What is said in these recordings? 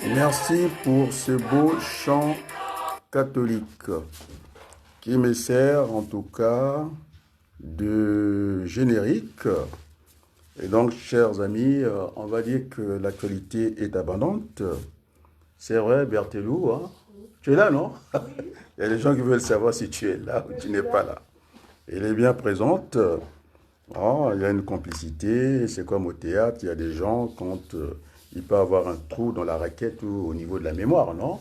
Merci pour ce beau chant catholique qui me sert en tout cas de générique. Et donc, chers amis, on va dire que l'actualité est abondante. C'est vrai, Berthelou, hein? Tu es là, non? Il y a des gens qui veulent savoir si tu es là ou tu n'es pas là. Elle est bien présente. Ah, il y a une complicité. C'est comme au théâtre, il y a des gens quand il peut avoir un trou dans la raquette ou au niveau de la mémoire, non?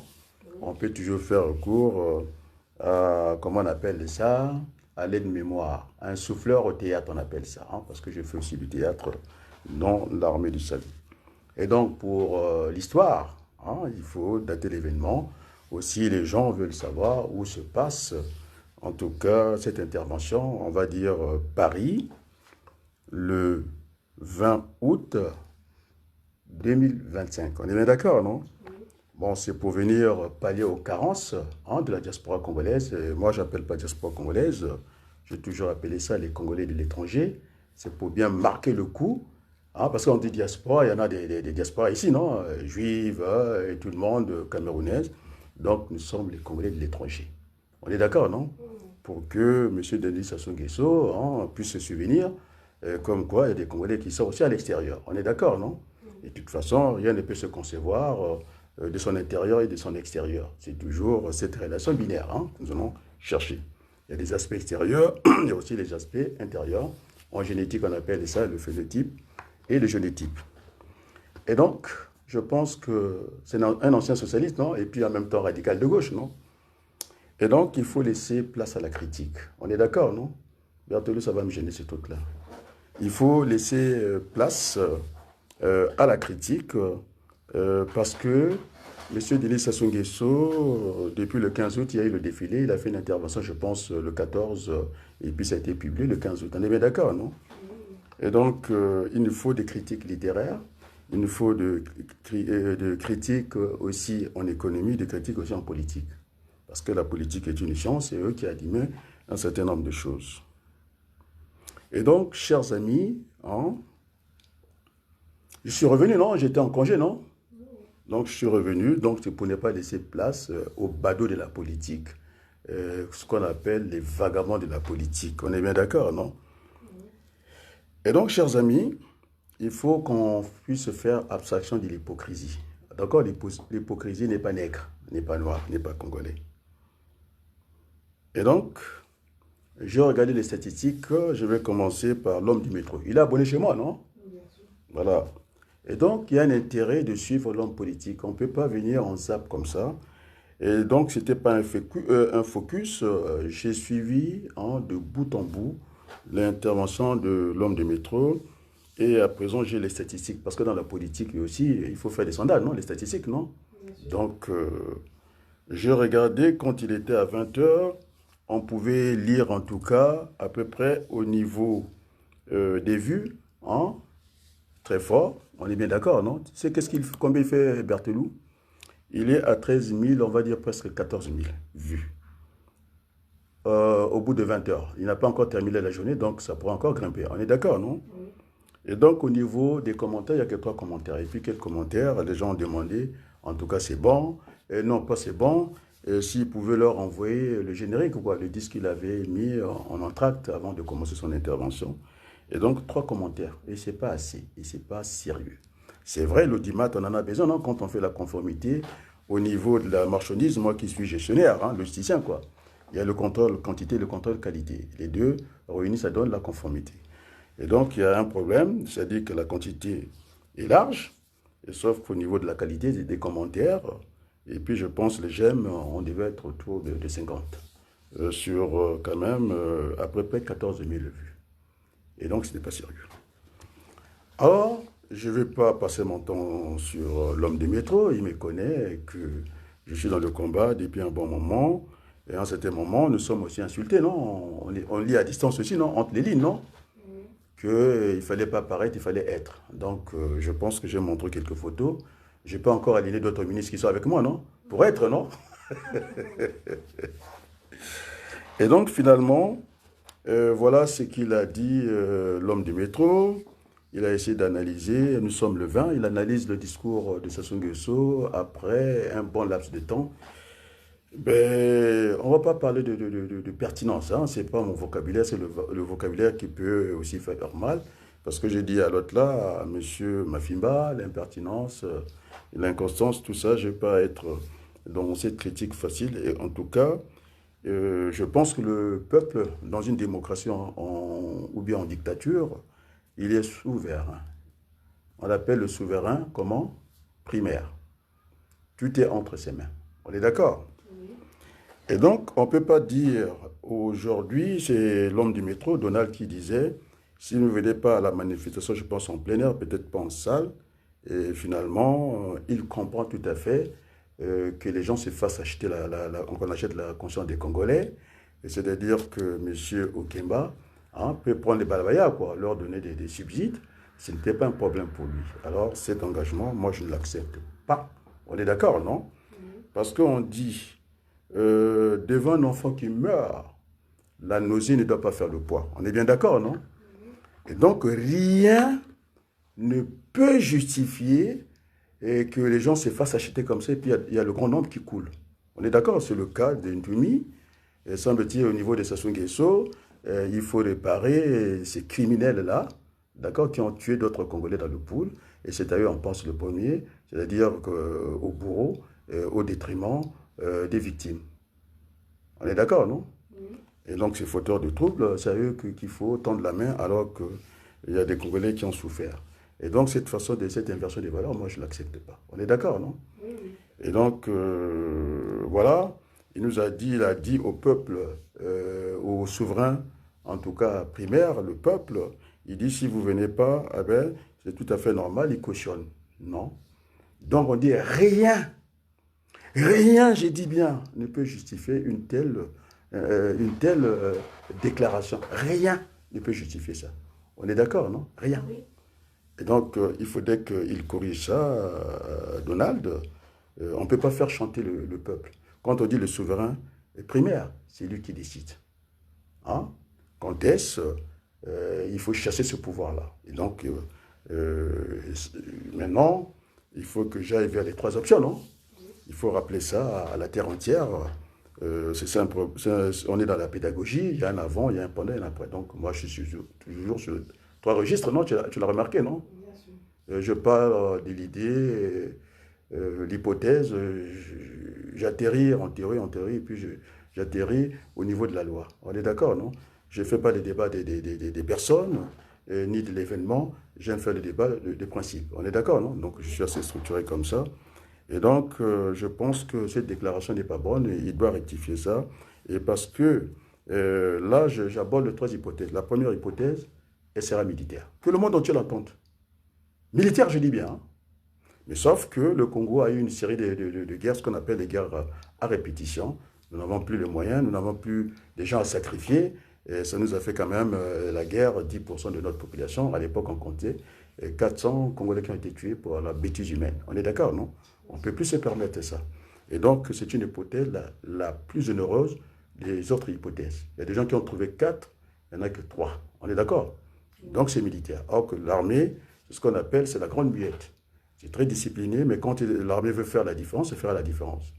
On peut toujours faire recours à, comment on appelle ça? À l'aide-mémoire. Un souffleur au théâtre, on appelle ça, hein, parce que je fais aussi du théâtre dans l'armée du salut. Et donc, pour l'histoire, hein, il faut dater l'événement. Aussi, les gens veulent savoir où se passe, en tout cas, cette intervention. On va dire Paris, le 20 août 2025. On est bien d'accord, non? Bon, c'est pour venir pallier aux carences, hein, de la diaspora congolaise. Et moi, je n'appelle pas diaspora congolaise. J'ai toujours appelé ça les Congolais de l'étranger. C'est pour bien marquer le coup, hein, parce qu'on dit diaspora, il y en a des diasporas ici, non? Juives, et tout le monde, camerounaise. Donc, nous sommes les Congolais de l'étranger. On est d'accord, non? Pour que M. Denis Sassou Nguesso, hein, puisse se souvenir, comme quoi il y a des Congolais qui sont aussi à l'extérieur. On est d'accord, non? Et de toute façon, rien ne peut se concevoir de son intérieur et de son extérieur. C'est toujours cette relation binaire, hein, que nous allons chercher. Il y a des aspects extérieurs, il y a aussi les aspects intérieurs. En génétique, on appelle ça le phénotype et le génotype. Et donc, je pense que c'est un ancien socialiste, non? Et puis en même temps radical de gauche, non? Et donc, il faut laisser place à la critique. On est d'accord, non? Berthelot, ça va me gêner ce truc-là. Il faut laisser place à la critique parce que M. Denis Sassou Nguesso, depuis le 15 août, il y a eu le défilé, il a fait une intervention, je pense, le 14, et puis ça a été publié le 15 août. On est bien d'accord, non? Et donc, il nous faut des critiques littéraires, il nous faut de critiques aussi en économie, de critiques aussi en politique. Parce que la politique est une science, c'est eux qui animent un certain nombre de choses. Et donc, chers amis, hein, je suis revenu, non? J'étais en congé, non? Donc, je suis revenu, donc c'est pour ne pas laisser place aux badauds de la politique, ce qu'on appelle les vagabonds de la politique. On est bien d'accord, non? Et donc, chers amis, il faut qu'on puisse faire abstraction de l'hypocrisie. D'accord? L'hypocrisie n'est pas nègre, n'est pas noire, n'est pas congolais. Et donc, j'ai regardé les statistiques, je vais commencer par l'homme du métro. Il est abonné chez moi, non? Voilà. Et donc, il y a un intérêt de suivre l'homme politique. On ne peut pas venir en zap comme ça. Et donc, ce n'était pas un focus. J'ai suivi hein, de bout en bout l'intervention de l'homme de métro. Et à présent, j'ai les statistiques. Parce que dans la politique aussi, il faut faire des sondages, non? Les statistiques, non? Donc, j'ai regardé quand il était à 20 heures. On pouvait lire en tout cas à peu près au niveau des vues, hein, très fort. On est bien d'accord, non? Tu sais combien il fait Berthelou? Il est à 13 000, on va dire presque 14 000 vues. Au bout de 20 heures. Il n'a pas encore terminé la journée, donc ça pourrait encore grimper. On est d'accord, non? Et donc au niveau des commentaires, il y a que 3 commentaires. Et puis quelques commentaires, les gens ont demandé, en tout cas c'est bon, et non pas c'est bon, s'ils pouvaient leur envoyer le générique, quoi, le disque qu'il avait mis en entracte avant de commencer son intervention. Et donc 3 commentaires. Et c'est pas assez, et c'est pas sérieux. C'est vrai, l'audimat, on en a besoin, non, quand on fait la conformité au niveau de la marchandise, moi qui suis gestionnaire, hein, logisticien, quoi. Il y a le contrôle quantité et le contrôle qualité. Les deux réunis, ça donne la conformité. Et donc, il y a un problème, c'est-à-dire que la quantité est large, et sauf qu'au niveau de la qualité des commentaires, et puis je pense les j'aime, on devait être autour de 50, sur quand même à peu près 14 000 vues. Et donc, ce n'est pas sérieux. Or, je ne vais pas passer mon temps sur l'homme du métro, il me connaît, que je suis dans le combat depuis un bon moment, et en certain moment, nous sommes aussi insultés, non? On lit à distance aussi, non? Entre les lignes, non? Qu'il ne fallait pas paraître, il fallait être. Donc, je pense que j'ai montré quelques photos. Je n'ai pas encore aligné d'autres ministres qui sont avec moi, non? Pour être, non? Et donc, finalement, voilà ce qu'il a dit, l'homme du métro. il a essayé d'analyser, nous sommes le 20, il analyse le discours de Sassou Nguesso après un bon laps de temps. Ben, on ne va pas parler de pertinence, hein. Ce n'est pas mon vocabulaire, c'est le vocabulaire qui peut aussi faire mal. Parce que j'ai dit à l'autre là, à monsieur Mafimba, l'impertinence, l'inconstance, tout ça, je ne vais pas être dans cette critique facile. Et en tout cas, je pense que le peuple, dans une démocratie ou bien en dictature, il est souverain. On l'appelle le souverain, comment? Primaire. Tout est entre ses mains. On est d'accord? Et donc, on ne peut pas dire aujourd'hui, c'est l'homme du métro, Donald, qui disait, si vous ne venez pas à la manifestation, je pense en plein air, peut-être pas en salle, et finalement, il comprend tout à fait que les gens se fassent acheter qu'on achète la conscience des Congolais, c'est-à-dire que M. Okemba peut prendre les balabaya, quoi, leur donner des subsides, ce n'était pas un problème pour lui. Alors, cet engagement, moi, je ne l'accepte pas. On est d'accord, non? Parce qu'on dit, devant un enfant qui meurt, la nausée ne doit pas faire le poids. On est bien d'accord, non? Et donc, rien ne peut justifier que les gens se fassent acheter comme ça, et puis il y a le grand nombre qui coule. On est d'accord? C'est le cas d'Intumi. Semble-t-il, au niveau de Sassou Nguesso, il faut réparer ces criminels-là, d'accord, qui ont tué d'autres Congolais dans le pool. Et c'est à eux, on pense le premier, c'est-à-dire au bourreau, au détriment des victimes. On est d'accord, non? Et donc, ces fauteurs de troubles, c'est à eux qu'il faut tendre la main alors qu'il y a des Congolais qui ont souffert. Et donc, cette façon de cette inversion des valeurs, moi, je ne l'accepte pas. On est d'accord, non? Et donc, voilà, il a dit au peuple, au souverain, en tout cas primaire, le peuple, il dit, si vous ne venez pas, eh ben, c'est tout à fait normal, il cautionne. Non. Donc, on dit rien, j'ai dit bien, ne peut justifier une telle déclaration. Rien ne peut justifier ça. On est d'accord, non? Rien. Et donc, il faudrait qu'il corrige ça, Donald. On ne peut pas faire chanter le peuple. Quand on dit le souverain primaire, c'est lui qui décide. Hein? Quand est-ce il faut chasser ce pouvoir-là. Et donc, maintenant, il faut que j'aille vers les trois options, non? Il faut rappeler ça à la terre entière. C'est simple, on est dans la pédagogie, il y a un avant, il y a un pendant, il y a un après. Donc, moi, je suis toujours sur trois registres, non? Tu l'as remarqué, non? Bien sûr. Je parle de l'idée, l'hypothèse, j'atterris en théorie, et puis j'atterris au niveau de la loi. On est d'accord, non? Je ne fais pas les débats des personnes, ni de l'événement, j'aime faire le débat des principes. On est d'accord, non? Donc, je suis assez structuré comme ça. Et donc, je pense que cette déclaration n'est pas bonne et il doit rectifier ça. Et parce que là, j'aborde les trois hypothèses. La première hypothèse, elle sera militaire. Que le monde entier l'entende. Militaire, je dis bien. Hein. Mais sauf que le Congo a eu une série de guerres, ce qu'on appelle des guerres à répétition. Nous n'avons plus les moyens, nous n'avons plus des gens à sacrifier. Et ça nous a fait quand même la guerre, 10% de notre population. À l'époque, on comptait 400 Congolais qui ont été tués pour la bêtise humaine. On est d'accord, non? On ne peut plus se permettre ça. Et donc, c'est une hypothèse la plus généreuse des autres hypothèses. Il y a des gens qui ont trouvé 4, il n'y en a que 3. On est d'accord? Donc, c'est militaire. Or que l'armée, c'est ce qu'on appelle, c'est la grande muette. C'est très discipliné, mais quand l'armée veut faire la différence, elle fera la différence.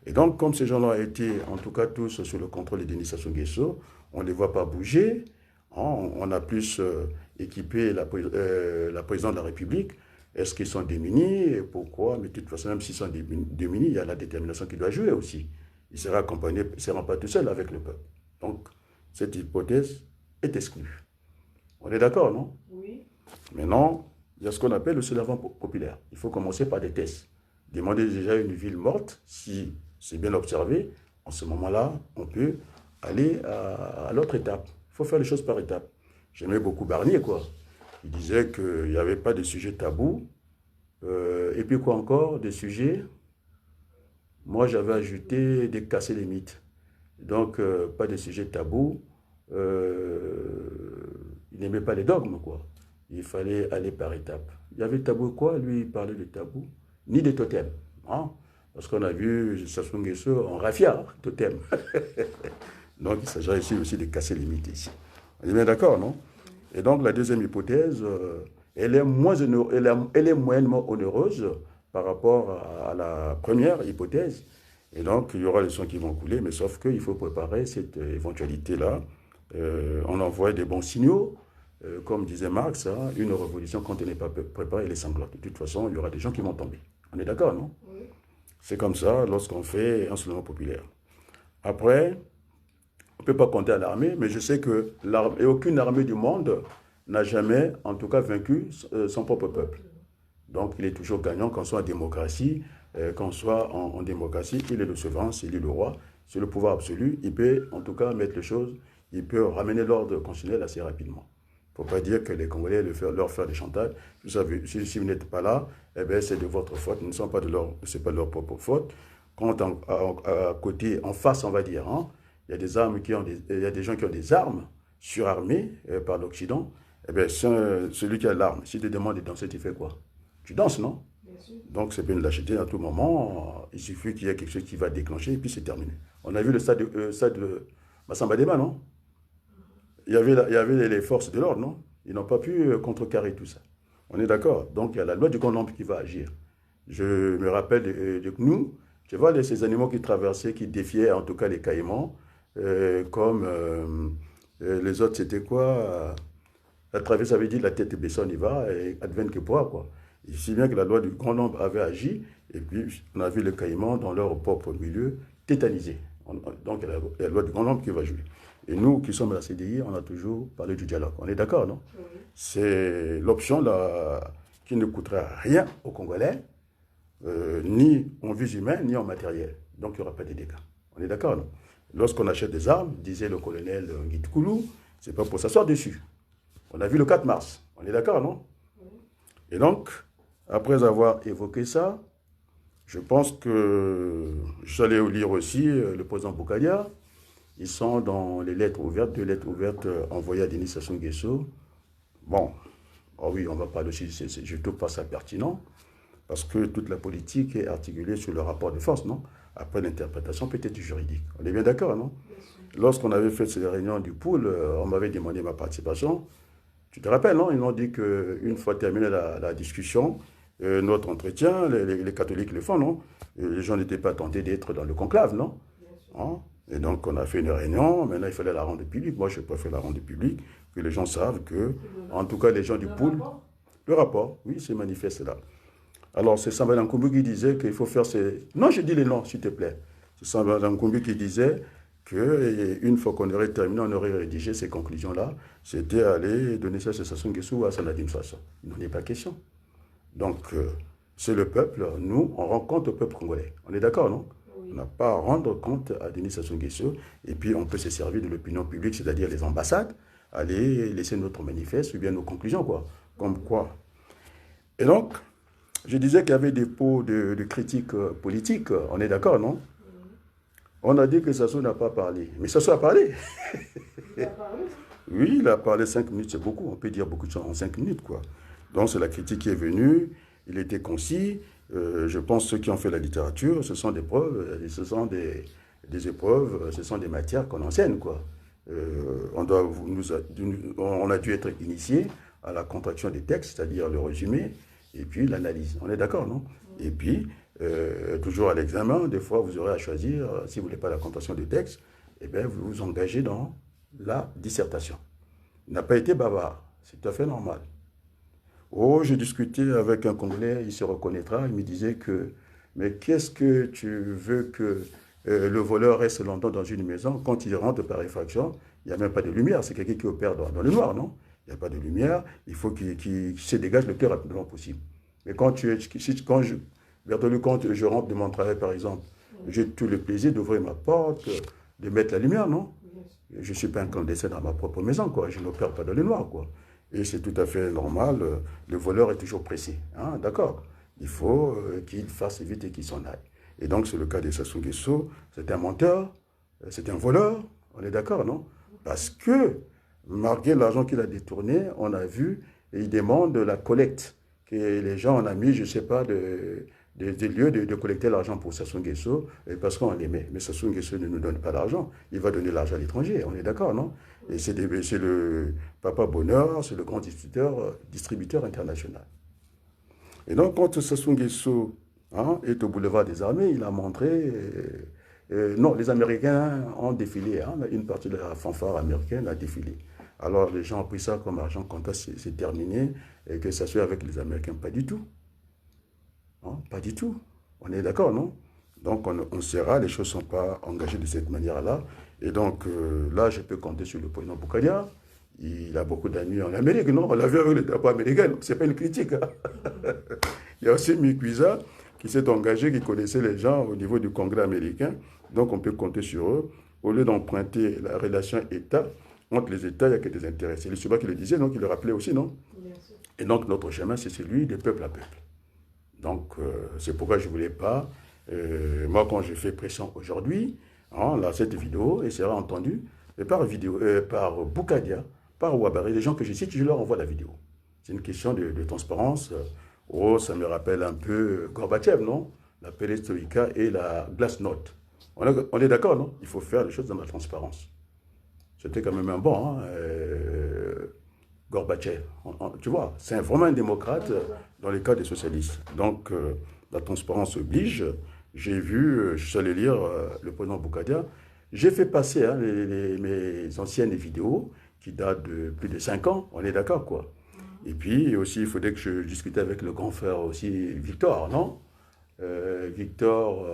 Et donc, comme ces gens-là ont été, en tout cas tous, sous le contrôle de Denis Sassou Nguesso, on ne les voit pas bouger. On a plus équipé la présidente de la République. Est-ce qu'ils sont démunis? Et pourquoi? Mais de toute façon, même s'ils sont démunis, il y a la détermination qui doit jouer aussi. Il sera accompagné, il ne sera pas tout seul avec le peuple. Donc, cette hypothèse est exclue. On est d'accord, non? Oui. Maintenant, il y a ce qu'on appelle le soulèvement populaire. Il faut commencer par des tests. Demander déjà une ville morte, si c'est bien observé, en ce moment-là, on peut aller à l'autre étape. Il faut faire les choses par étapes. J'aimais beaucoup Barnier, quoi. Il disait qu'il n'y avait pas de sujet tabou. Et puis quoi encore? Des sujets. Moi, j'avais ajouté de casser les mythes. Donc, pas de sujet tabou. Il n'aimait pas les dogmes, quoi. Il fallait aller par étapes. Il y avait tabou quoi? Lui, il parlait de tabou. Ni de totem. Hein? Parce qu'on a vu Sassou Nguesso en raffia, totem. Donc, il s'agit aussi de casser les mythes ici. On est bien d'accord, non? Et donc, la deuxième hypothèse, elle est moyennement onéreuse par rapport à la première hypothèse. Et donc, il y aura les sangs qui vont couler, mais sauf qu'il faut préparer cette éventualité-là. On envoie des bons signaux. Comme disait Marx, hein, une révolution, quand elle n'est pas préparée, elle est sanglante. De toute façon, il y aura des gens qui vont tomber. On est d'accord, non? Oui. C'est comme ça lorsqu'on fait un soulèvement populaire. Après, on ne peut pas compter à l'armée, mais je sais que aucune armée du monde n'a jamais, en tout cas, vaincu son propre peuple. Donc, il est toujours gagnant, qu'on soit en démocratie, qu'on soit en démocratie, il est le souverain, c'est lui le roi, c'est le pouvoir absolu. Il peut, en tout cas, mettre les choses, il peut ramener l'ordre constitutionnel assez rapidement. Il ne faut pas dire que les Congolais leur faire des chantages. Vous savez, si vous n'êtes pas là, eh bien, c'est de votre faute, ce n'est pas de leur propre faute. Quand à côté, en face, on va dire, hein, il y a des armes il y a des gens qui ont des armes surarmées par l'Occident. Eh bien, celui qui a l'arme, si tu te demandes de danser, tu fais quoi? Tu danses, non? Donc, c'est bien de lâcheté à tout moment. Il suffit qu'il y ait quelque chose qui va déclencher et puis c'est terminé. On a vu le stade de Massamba Dema, non? Il y avait les forces de l'ordre, non? Ils n'ont pas pu contrecarrer tout ça. On est d'accord? Donc, il y a la loi du grand nombre qui va agir. Je me rappelle de nous, tu vois, ces animaux qui traversaient, qui défiaient en tout cas les caïmans, comme les autres, c'était quoi? La traverse avait dit la tête baissée, on y va, et advienne que pourra, quoi. Et si bien que la loi du grand nombre avait agi, et puis on a vu les caïmans dans leur propre milieu tétanisés. Donc, il y a la loi du grand nombre qui va jouer. Et nous qui sommes à la CDI, on a toujours parlé du dialogue. On est d'accord, non? Oui. C'est l'option qui ne coûtera rien aux Congolais, ni en vies humaines, ni en matériel. Donc, il n'y aura pas de dégâts. On est d'accord, non? Lorsqu'on achète des armes, disait le colonel Guy Koulou, ce n'est pas pour s'asseoir dessus. On a vu le 4 mars. On est d'accord, non? Oui. Et donc, après avoir évoqué ça, je pense que j'allais lire aussi le président Boukalia. Ils sont dans les lettres ouvertes, 2 lettres ouvertes envoyées à Denis Sassou Nguesso. Bon, oh oui, on va parler aussi, je ne trouve pas ça pertinent, parce que toute la politique est articulée sur le rapport de force, non? Après l'interprétation peut-être juridique. On est bien d'accord, non? Lorsqu'on avait fait cette réunion du pool, on m'avait demandé ma participation. Tu te rappelles, non? Ils m'ont dit qu'une fois terminée la discussion, notre entretien, les catholiques le font, non? Les gens n'étaient pas tentés d'être dans le conclave, non? Hein? Et donc, on a fait une réunion. Maintenant, il fallait la rendre publique. Moi, je préfère la rendre publique, que les gens savent que, en tout cas, les gens du pool... Le rapport, oui, c'est manifeste là. Alors, c'est Samba Nkoumbi qui disait qu'il faut faire ces... Non, je dis les noms, s'il te plaît. C'est Samba Nkoumbi qui disait qu'une fois qu'on aurait terminé, on aurait rédigé ces conclusions-là. C'était aller donner ça à Sassou Nguesso ou à Sanadim Sassou. Il n'en est pas question. Donc, c'est le peuple. Nous, on rend compte au peuple congolais. On est d'accord, non? On n'a pas à rendre compte à Denis Sassou Nguesso, et puis on peut se servir de l'opinion publique, c'est-à-dire les ambassades, aller laisser notre manifeste ou bien nos conclusions, quoi. Comme quoi. Et donc, je disais qu'il y avait des pots de critiques politiques, on est d'accord, non? On a dit que Sassou n'a pas parlé. Mais Sassou a parlé. Il a parlé? Oui, il a parlé 5 minutes, c'est beaucoup. On peut dire beaucoup de choses en 5 minutes, quoi. Donc, c'est la critique qui est venue. Il était concis. Je pense que ceux qui ont fait la littérature, ce sont des preuves, ce sont des épreuves, ce sont des matières qu'on enseigne, quoi. On a dû être initié à la contraction des textes, c'est-à-dire le résumé, et puis l'analyse. On est d'accord, non? Et puis, toujours à l'examen, des fois, vous aurez à choisir, si vous ne voulez pas la contraction des textes, eh bien, vous vous engagez dans la dissertation. Il n'a pas été bavard, c'est tout à fait normal. Oh, j'ai discuté avec un Congolais, il se reconnaîtra, il me disait que, mais qu'est-ce que tu veux que le voleur reste longtemps dans une maison, quand il rentre par effraction, il n'y a même pas de lumière, c'est quelqu'un qui opère dans le noir, non? Il n'y a pas de lumière, il faut qu'il se dégage le plus rapidement possible. Mais quand je rentre de mon travail, par exemple, j'ai tout le plaisir d'ouvrir ma porte, de mettre la lumière, non? Je ne suis pas un clandestin dans ma propre maison, quoi. Je n'opère pas dans le noir, quoi. Et c'est tout à fait normal, le voleur est toujours pressé, hein, d'accord? Il faut qu'il fasse vite et qu'il s'en aille. Et donc, c'est le cas de Sassou Nguesso, c'est un menteur, c'est un voleur, on est d'accord, non? Parce que, malgré l'argent qu'il a détourné, on a vu, et il demande la collecte, que les gens ont mis, je ne sais pas, des lieux de collecter l'argent pour Sassou Nguesso parce qu'on l'aimait. Mais Sassou Nguesso ne nous donne pas l'argent. Il va donner l'argent à l'étranger, on est d'accord, non? Et c'est le Papa Bonheur, c'est le grand distributeur international. Et donc, quand Sassou Nguesso est au boulevard des Armées, il a montré... non, les Américains ont défilé. Une partie de la fanfare américaine a défilé. Alors, les gens ont pris ça comme argent comptant, c'est terminé, et que ça soit avec les Américains. Pas du tout. Pas du tout. On est d'accord, non? Donc, on sera, les choses ne sont pas engagées de cette manière-là. Et donc, là, je peux compter sur le président Boukadia. Il a beaucoup d'amis en Amérique, non? On l'a vu avec le drapeau américain, ce n'est pas une critique. Il y a aussi Mikwiza qui s'est engagé, qui connaissait les gens au niveau du Congrès américain. Donc, on peut compter sur eux. Au lieu d'emprunter la relation État, entre les États, il n'y a que des intérêts. C'est le Suba qui le disait, donc il le rappelait aussi, non? Et donc, notre chemin, c'est celui de peuple à peuple. Donc, c'est pourquoi je ne voulais pas. Moi, quand je fais pression aujourd'hui, là, cette vidéo, elle sera entendue par Boukadia, par Ouabari, les gens que je cite, je leur envoie la vidéo. C'est une question de transparence. Ça me rappelle un peu Gorbatchev, non? La perestroïka et la glasnost. On est d'accord, non? Il faut faire les choses dans la transparence. C'était quand même un bon, Gorbatchev. Tu vois, c'est vraiment un démocrate dans les cas des socialistes. Donc, la transparence oblige. J'ai vu, je suis allé lire le président Boukadia. J'ai fait passer mes anciennes vidéos qui datent de plus de 5 ans. On est d'accord, quoi. Et puis aussi, il faudrait que je discute avec le grand frère aussi, Victor, non? Victor,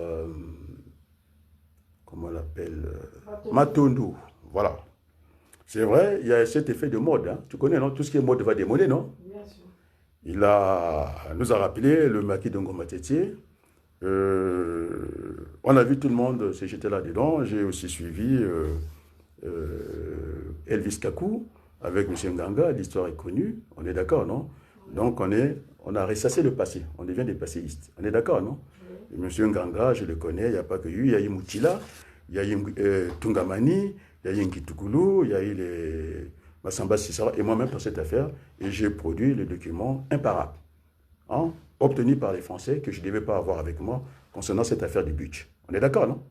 comment on l'appelle? Matondo. Voilà. C'est vrai, il y a cet effet de mode. Tu connais, non? Tout ce qui est mode va démoder, non? Bien sûr. Il nous a rappelé le maquis de Ngoma Tétié. On a vu tout le monde se jeter là-dedans. J'ai aussi suivi Elvis Kakou avec M. Nganga. L'histoire est connue. On est d'accord, non? Donc, on a ressassé le passé. On devient des passéistes. On est d'accord, non? Oui. M. Nganga, je le connais. Il n'y a pas que lui. Il y a eu Moutila, il y a eu Tungamani, il y a eu Nkitoukoulou, il y a eu les Massamba Sissara et moi-même pour cette affaire. Et j'ai produit le document imparable, obtenu par les Français que je ne devais pas avoir avec moi concernant cette affaire du Butch. On est d'accord, non?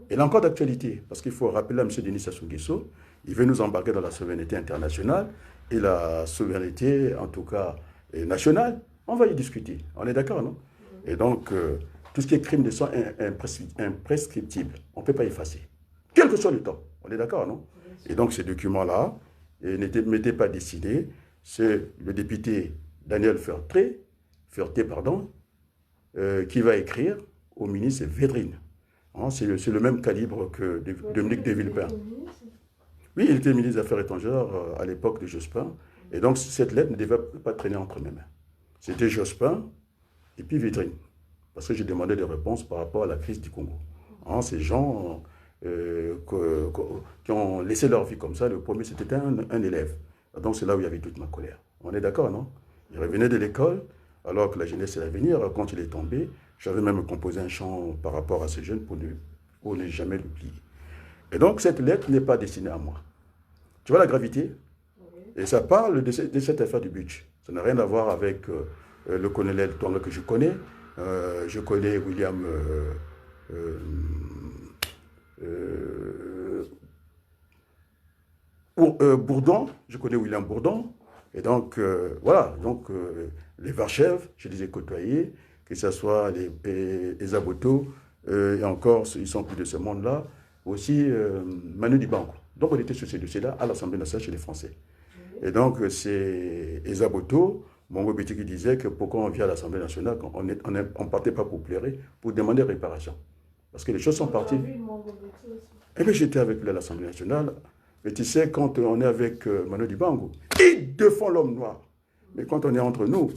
Elle est encore d'actualité, parce qu'il faut rappeler à M. Denis Sassou Nguesso, il veut nous embarquer dans la souveraineté internationale et la souveraineté, en tout cas, nationale. On va y discuter. On est d'accord, non? Et donc, tout ce qui est crime de sang est imprescriptible. On ne peut pas effacer. Quel que soit le temps. On est d'accord, non? Et donc, ces documents-là n'étaient pas dessinés. C'est le député Daniel Ferté, qui va écrire au ministre Védrine. C'est le même calibre que Dominique de Villepin. Oui, il était ministre des Affaires étrangères à l'époque de Jospin. Et donc, cette lettre ne devait pas traîner entre mes mains. C'était Jospin et puis Védrine. Parce que j'ai demandé des réponses par rapport à la crise du Congo. Ces gens qui ont laissé leur vie comme ça, le premier, c'était un élève. Donc, c'est là où il y avait toute ma colère. On est d'accord, non? Il revenait de l'école, alors que la jeunesse c'est l'avenir. Quand il est tombé, j'avais même composé un chant par rapport à ce jeune pour ne jamais l'oublier. Et donc, cette lettre n'est pas destinée à moi. Tu vois la gravité? Et ça parle de cette affaire du Butch. Ça n'a rien à voir avec le colonel Tonga que je connais. Je connais William Bourdon. Je connais William Bourdon. Et donc, voilà. Donc, les Varchev, je les ai côtoyés, que ce soit les Aboto, et encore, ils sont plus de ce monde-là. Aussi, Manu Dibango. Donc, on était sur ces dossiers-là à l'Assemblée nationale chez les Français. Et donc, c'est Ezaboto, Mongo Béti qui disait que pourquoi on vient à l'Assemblée nationale, on ne partait pas pour pleurer, pour demander réparation. Parce que les choses sont parties. Et bien, j'étais avec lui à l'Assemblée nationale. Mais tu sais, quand on est avec Manu Dibango, il défend l'homme noir. Mais quand on est entre nous,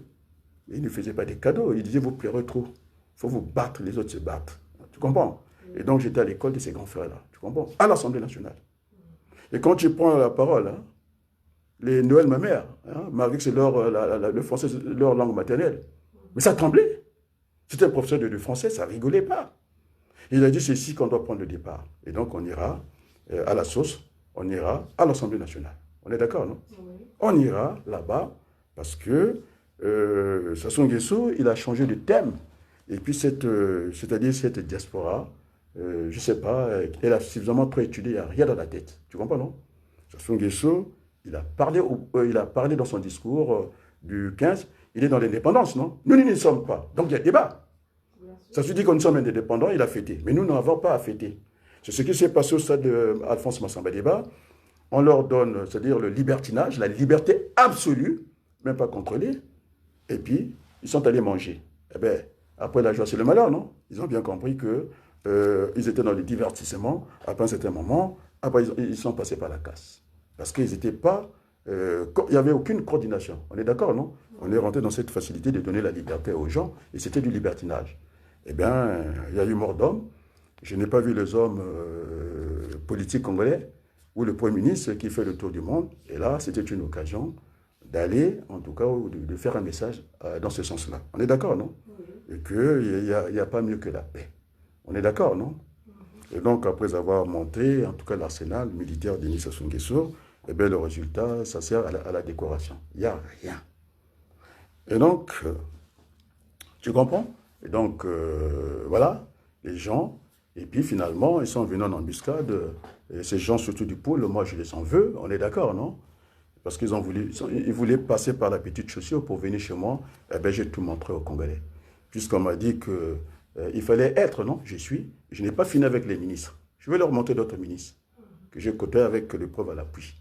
il ne faisait pas des cadeaux. Il disait, vous pleurez trop. Il faut vous battre, les autres se battent. Tu comprends? Et donc, j'étais à l'école de ces grands frères-là. Tu comprends? À l'Assemblée nationale. Et quand tu prends la parole, les Noël, ma mère, malgré que c'est le français, leur langue maternelle, mais ça tremblait. C'était un professeur de français, ça rigolait pas. Il a dit, c'est ici qu'on doit prendre le départ. Et donc, on ira à la sauce, on ira à l'Assemblée nationale. On est d'accord, non? Oui. On ira là-bas parce que Sassou Nguesso, il a changé de thème. Et puis, c'est-à-dire cette diaspora, je ne sais pas, elle a suffisamment trop étudié, il n'y a rien dans la tête. Tu comprends, non? Sassou Nguesso, il a parlé dans son discours du 15, il est dans l'indépendance, non? Nous n'y sommes pas. Donc, il y a débat. Ça se dit que nous sommes indépendants, il a fêté. Mais nous n'avons pas à fêter. C'est ce qui s'est passé au stade d'Alphonse Massamba Débat. On leur donne, c'est-à-dire le libertinage, la liberté absolue, même pas contrôlée. Et puis, ils sont allés manger. Eh bien, après la joie, c'est le malheur, non? Ils ont bien compris que ils étaient dans le divertissement. Après un certain moment, après, ils sont passés par la casse. Parce qu'ils n'étaient pas... il n'y avait aucune coordination. On est d'accord, non? On est rentré dans cette facilité de donner la liberté aux gens, et c'était du libertinage. Eh bien, il y a eu mort d'homme. Je n'ai pas vu les hommes politiques congolais ou le Premier ministre qui fait le tour du monde. Et là, c'était une occasion d'aller, en tout cas, de faire un message dans ce sens-là. On est d'accord, non? Oui. Et qu'il n'y a pas mieux que la paix. On est d'accord, non? Et donc, après avoir monté, en tout cas, l'arsenal militaire de Sassou Nguesso, eh bien, le résultat, ça sert à la décoration. Il n'y a rien. Et donc, tu comprends? Et donc, voilà, les gens, et puis finalement, ils sont venus en embuscade. Et ces gens, surtout du pôle, moi, je les en veux, on est d'accord, non? Parce qu'ils ils voulaient passer par la petite chaussure pour venir chez moi. Eh bien, j'ai tout montré aux Congolais. Puisqu'on m'a dit que il fallait être, non? Je suis. Je n'ai pas fini avec les ministres. Je vais leur montrer d'autres ministres que j'ai côtoyés avec les preuves à l'appui.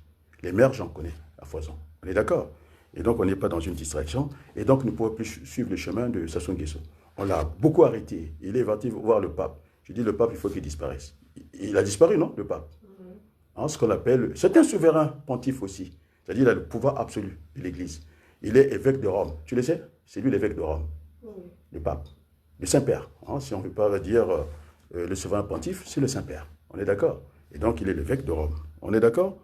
Les maires, j'en connais à foison. On est d'accord? Et donc, on n'est pas dans une distraction. Et donc, nous ne pouvons plus suivre le chemin de Sassou Nguesso. On l'a beaucoup arrêté. Il est parti voir le pape. Je dis, le pape, il faut qu'il disparaisse. Il a disparu, non, le pape? Hein, ce qu'on appelle... C'est un souverain pontife aussi. C'est-à-dire, il a le pouvoir absolu de l'Église. Il est évêque de Rome. Tu le sais? C'est lui l'évêque de Rome. Le pape. Le Saint-Père. Hein, si on ne veut pas dire le souverain pontife, c'est le Saint-Père. On est d'accord? Et donc, il est l'évêque de Rome. On est d'accord?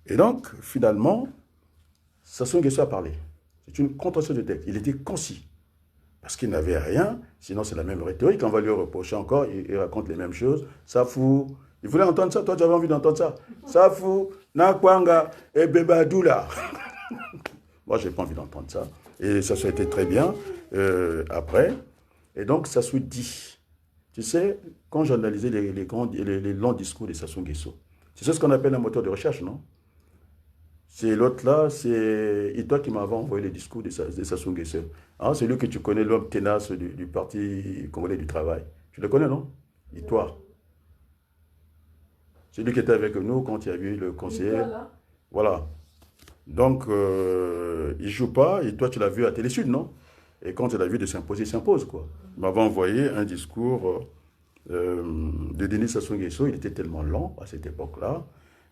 Et donc, finalement, Sassou Nguesso a parlé. C'est une contraction de texte. Il était concis. Parce qu'il n'avait rien, sinon c'est la même rhétorique. On va lui reprocher encore, il raconte les mêmes choses. Ça fout. Il voulait entendre ça, toi tu avais envie d'entendre ça. Ça fout, Nakwanga et Bebadoula. Moi, je n'ai pas envie d'entendre ça. Et ça a été très bien après. Et donc, Sassou dit, tu sais, quand j'analysais les longs discours de Sassou Nguesso, tu sais ce qu'on appelle un moteur de recherche, non? C'est l'autre là, c'est toi qui m'avais envoyé les discours de Sassou Nguesso. Hein, c'est lui que tu connais, l'homme tenace du Parti congolais du travail. Tu le connais, non? Et toi? C'est lui qui était avec nous quand il y a eu le conseiller. Voilà. Donc, il ne joue pas, et toi tu l'as vu à Télé-Sud, non? Et quand tu l'as vu de s'imposer, il s'impose, quoi. Il m'avait envoyé un discours de Denis Sassou Nguesso, il était tellement lent à cette époque-là.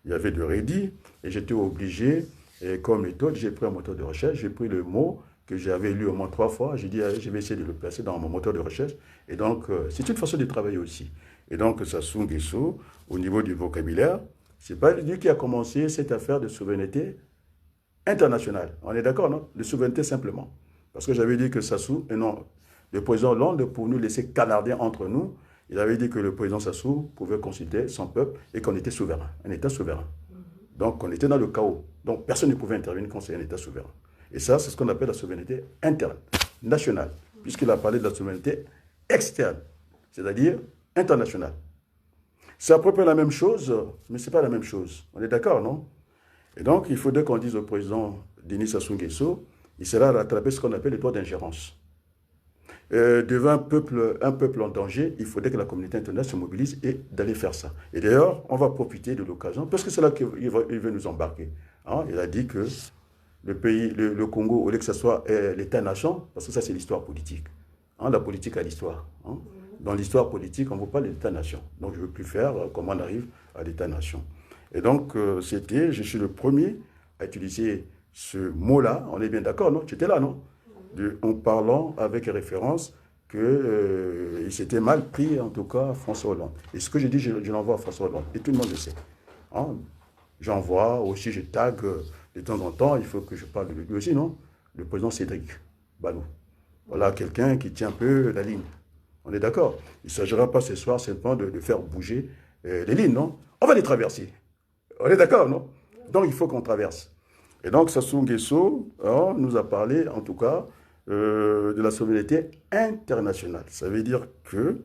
Il y avait de Reddy, et j'étais obligé, et comme méthode, j'ai pris un moteur de recherche, j'ai pris le mot que j'avais lu au moins 3 fois, j'ai dit, allez, je vais essayer de le placer dans mon moteur de recherche, et donc, c'est une façon de travailler aussi. Et donc, Sassou Nguesso, au niveau du vocabulaire, c'est pas lui qui a commencé cette affaire de souveraineté internationale. On est d'accord, non? De souveraineté simplement. Parce que j'avais dit que Sassou, et non, le président Hollande, pour nous laisser canarder entre nous, il avait dit que le président Sassou pouvait consulter son peuple et qu'on était souverain, un État souverain. Donc, on était dans le chaos. Donc, personne ne pouvait intervenir quand c'est un État souverain. Et ça, c'est ce qu'on appelle la souveraineté interne, nationale, puisqu'il a parlé de la souveraineté externe, c'est-à-dire internationale. C'est à peu près la même chose, mais ce n'est pas la même chose. On est d'accord, non? Et donc, il faudrait qu'on dise au président Denis Sassou Nguesso, il sera rattrapé ce qu'on appelle le droit d'ingérence. Devant un peuple en danger, il faudrait que la communauté internationale se mobilise et d'aller faire ça. Et d'ailleurs, on va profiter de l'occasion, parce que c'est là qu'il veut nous embarquer. Hein, il a dit que le pays, le Congo, au lieu que ce soit l'État-nation, parce que ça c'est l'histoire politique. Hein, la politique a l'histoire. Hein. Dans l'histoire politique, on ne veut pas l'État-nation. Donc je ne veux plus faire comment on arrive à l'État-nation. Et donc, je suis le premier à utiliser ce mot-là. On est bien d'accord, non? Tu étais là, non? En parlant avec référence qu'il s'était mal pris, en tout cas, à François Hollande. Et ce que je dis, je l'envoie à François Hollande. Et tout le monde le sait. Hein? J'envoie aussi, je tag de temps en temps, il faut que je parle de lui aussi, non? Le président Cédric Balou. Voilà quelqu'un qui tient un peu la ligne. On est d'accord? Il ne s'agira pas ce soir simplement de faire bouger les lignes, non? On va les traverser. On est d'accord, non? Donc, il faut qu'on traverse. Et donc, Sassou Nguesso nous a parlé, en tout cas, de la souveraineté internationale. Ça veut dire que,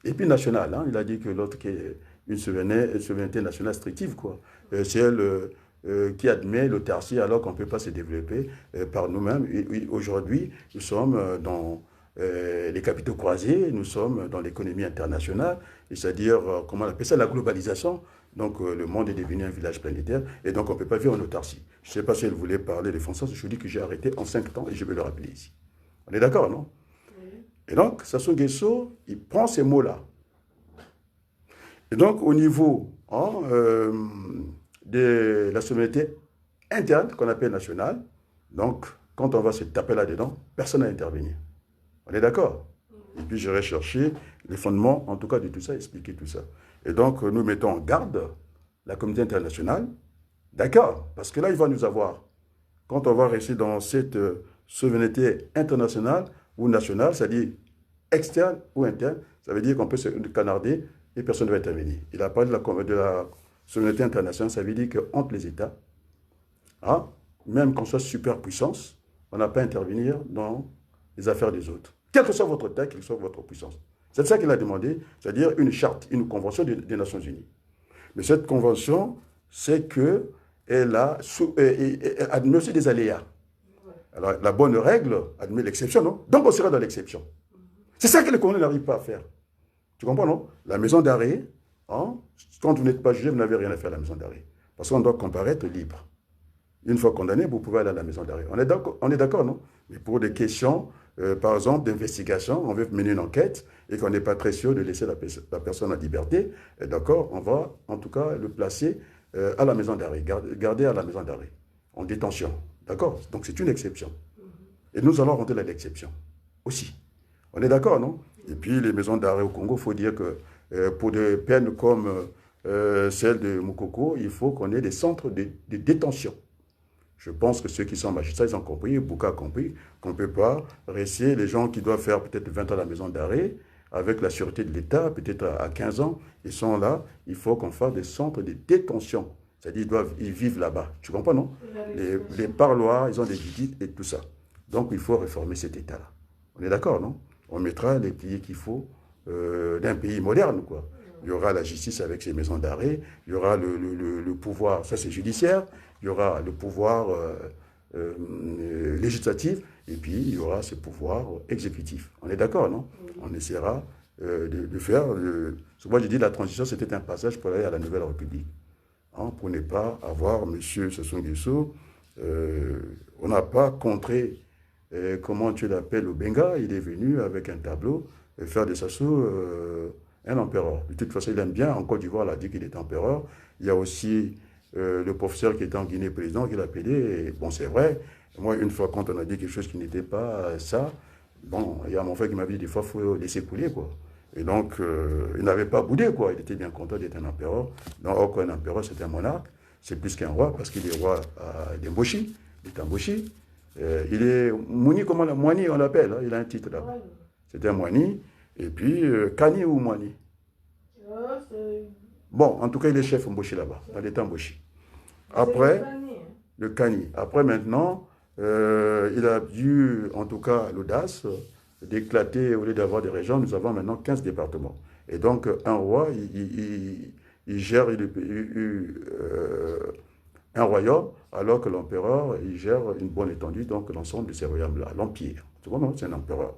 et puis nationale, hein, il a dit que l'autre qui est une souveraineté nationale strictive, quoi. C'est elle qui admet l'autarcie alors qu'on ne peut pas se développer par nous-mêmes. Aujourd'hui, nous sommes dans les capitaux croisés, nous sommes dans l'économie internationale, c'est-à-dire, comment on appelle ça, la globalisation. Donc, le monde est devenu un village planétaire et donc on ne peut pas vivre en autarcie. Je ne sais pas si elle voulait parler de François, je dis que j'ai arrêté en 5 ans et je vais le rappeler ici. On est d'accord, non? Oui. Et donc, Sassou Nguesso, il prend ces mots-là. Et donc, au niveau hein, de la souveraineté interne, qu'on appelle nationale, donc, quand on va se taper là-dedans, personne n'a intervenu. On est d'accord? Et puis, j'irai chercher les fondements, en tout cas, de tout ça, expliquer tout ça. Et donc, nous mettons en garde la communauté internationale, d'accord? Parce que là, il va nous avoir, quand on va rester dans cette souveraineté internationale ou nationale, c'est-à-dire externe ou interne, ça veut dire qu'on peut se canarder et personne ne va intervenir. Il a parlé de la souveraineté internationale, ça veut dire qu'entre les États, hein, même qu'on soit superpuissance, on n'a pas à intervenir dans les affaires des autres. Quelle que soit votre taille, quelle que soit votre puissance. C'est ça qu'il a demandé, c'est-à-dire une charte, une convention des Nations Unies. Mais cette convention, c'est qu'elle admet aussi des aléas. Alors, la bonne règle admet l'exception, non? Donc, on sera dans l'exception. C'est ça que les Congolais n'arrivent pas à faire. Tu comprends, non? La maison d'arrêt, hein, quand vous n'êtes pas jugé, vous n'avez rien à faire à la maison d'arrêt. Parce qu'on doit comparaître libre. Une fois condamné, vous pouvez aller à la maison d'arrêt. On est d'accord, non? Mais pour des questions, par exemple, d'investigation, on veut mener une enquête et qu'on n'est pas très sûr de laisser la personne en liberté, d'accord, on va en tout cas le placer à la maison d'arrêt, garder à la maison d'arrêt, en détention. D'accord? Donc c'est une exception. Et nous allons rentrer dans l'exception aussi. On est d'accord, non? Et puis les maisons d'arrêt au Congo, il faut dire que pour des peines comme celle de Moukoko, il faut qu'on ait des centres de détention. Je pense que ceux qui sont magistrats, ils ont compris, Bouka a compris, qu'on ne peut pas rester les gens qui doivent faire peut-être 20 ans à la maison d'arrêt, avec la sûreté de l'État, peut-être à 15 ans, ils sont là, il faut qu'on fasse des centres de détention. C'est-à-dire ils vivent là-bas. Tu comprends, non? Les parloirs, ils ont des visites et tout ça. Donc, il faut réformer cet État-là. On est d'accord, non? On mettra les piliers qu'il faut d'un pays moderne, quoi. Il y aura la justice avec ses maisons d'arrêt, il y aura le pouvoir, ça c'est judiciaire, il y aura le pouvoir législatif, et puis il y aura ce pouvoir exécutif. On est d'accord, non? On essaiera de faire... Moi, je dis la transition, c'était un passage pour aller à la Nouvelle République. Hein, pour ne pas avoir M. Sassou Nguesso, on n'a pas contré, comment tu l'appelles, au Benga, il est venu avec un tableau faire de Sassou un empereur. De toute façon, il aime bien, en Côte d'Ivoire, il a dit qu'il était empereur. Il y a aussi le professeur qui était en Guinée président qui l'a appelé. Bon, c'est vrai. Moi, une fois, quand on a dit quelque chose qui n'était pas ça, bon, il y a mon frère qui m'a dit des fois, il faut laisser couler, quoi. Et donc, il n'avait pas boudé, quoi. Il était bien content d'être un empereur. Donc, or, un empereur, c'est un monarque. C'est plus qu'un roi, parce qu'il est roi d'Emboshi. Il est Emboshi. Il est Mouni, comment Moini, on l'appelle. Hein, il a un titre là. C'était un Moini. Et puis, Kani ou Moini. Bon, en tout cas, il est chef Mboshi là-bas, dans l'état Mboshi. Après, le Kani. Après, maintenant, il a eu, en tout cas, l'audace d'éclater, au lieu d'avoir des régions, nous avons maintenant 15 départements. Et donc, un roi, il gère un royaume, alors que l'empereur, il gère une bonne étendue, donc l'ensemble de ces royaumes-là, l'empire. Tu vois, non? C'est un empereur.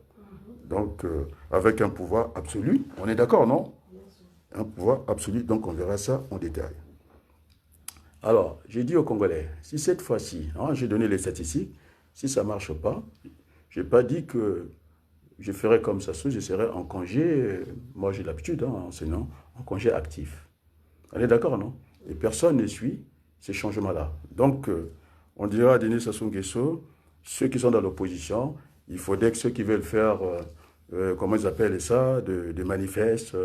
Donc, avec un pouvoir absolu, on est d'accord, non? Un pouvoir absolu, donc on verra ça en détail. Alors, j'ai dit aux Congolais, si cette fois-ci, hein, j'ai donné les statistiques, si ça ne marche pas, je n'ai pas dit que je ferai comme ça, je serai en congé, moi j'ai l'habitude, hein, enseignant, en congé actif. On est d'accord, non? Et personne ne suit ces changements-là. Donc, on dira à Denis Sassou Nguesso, ceux qui sont dans l'opposition, il faudrait que ceux qui veulent faire, comment ils appellent ça, des manifestes,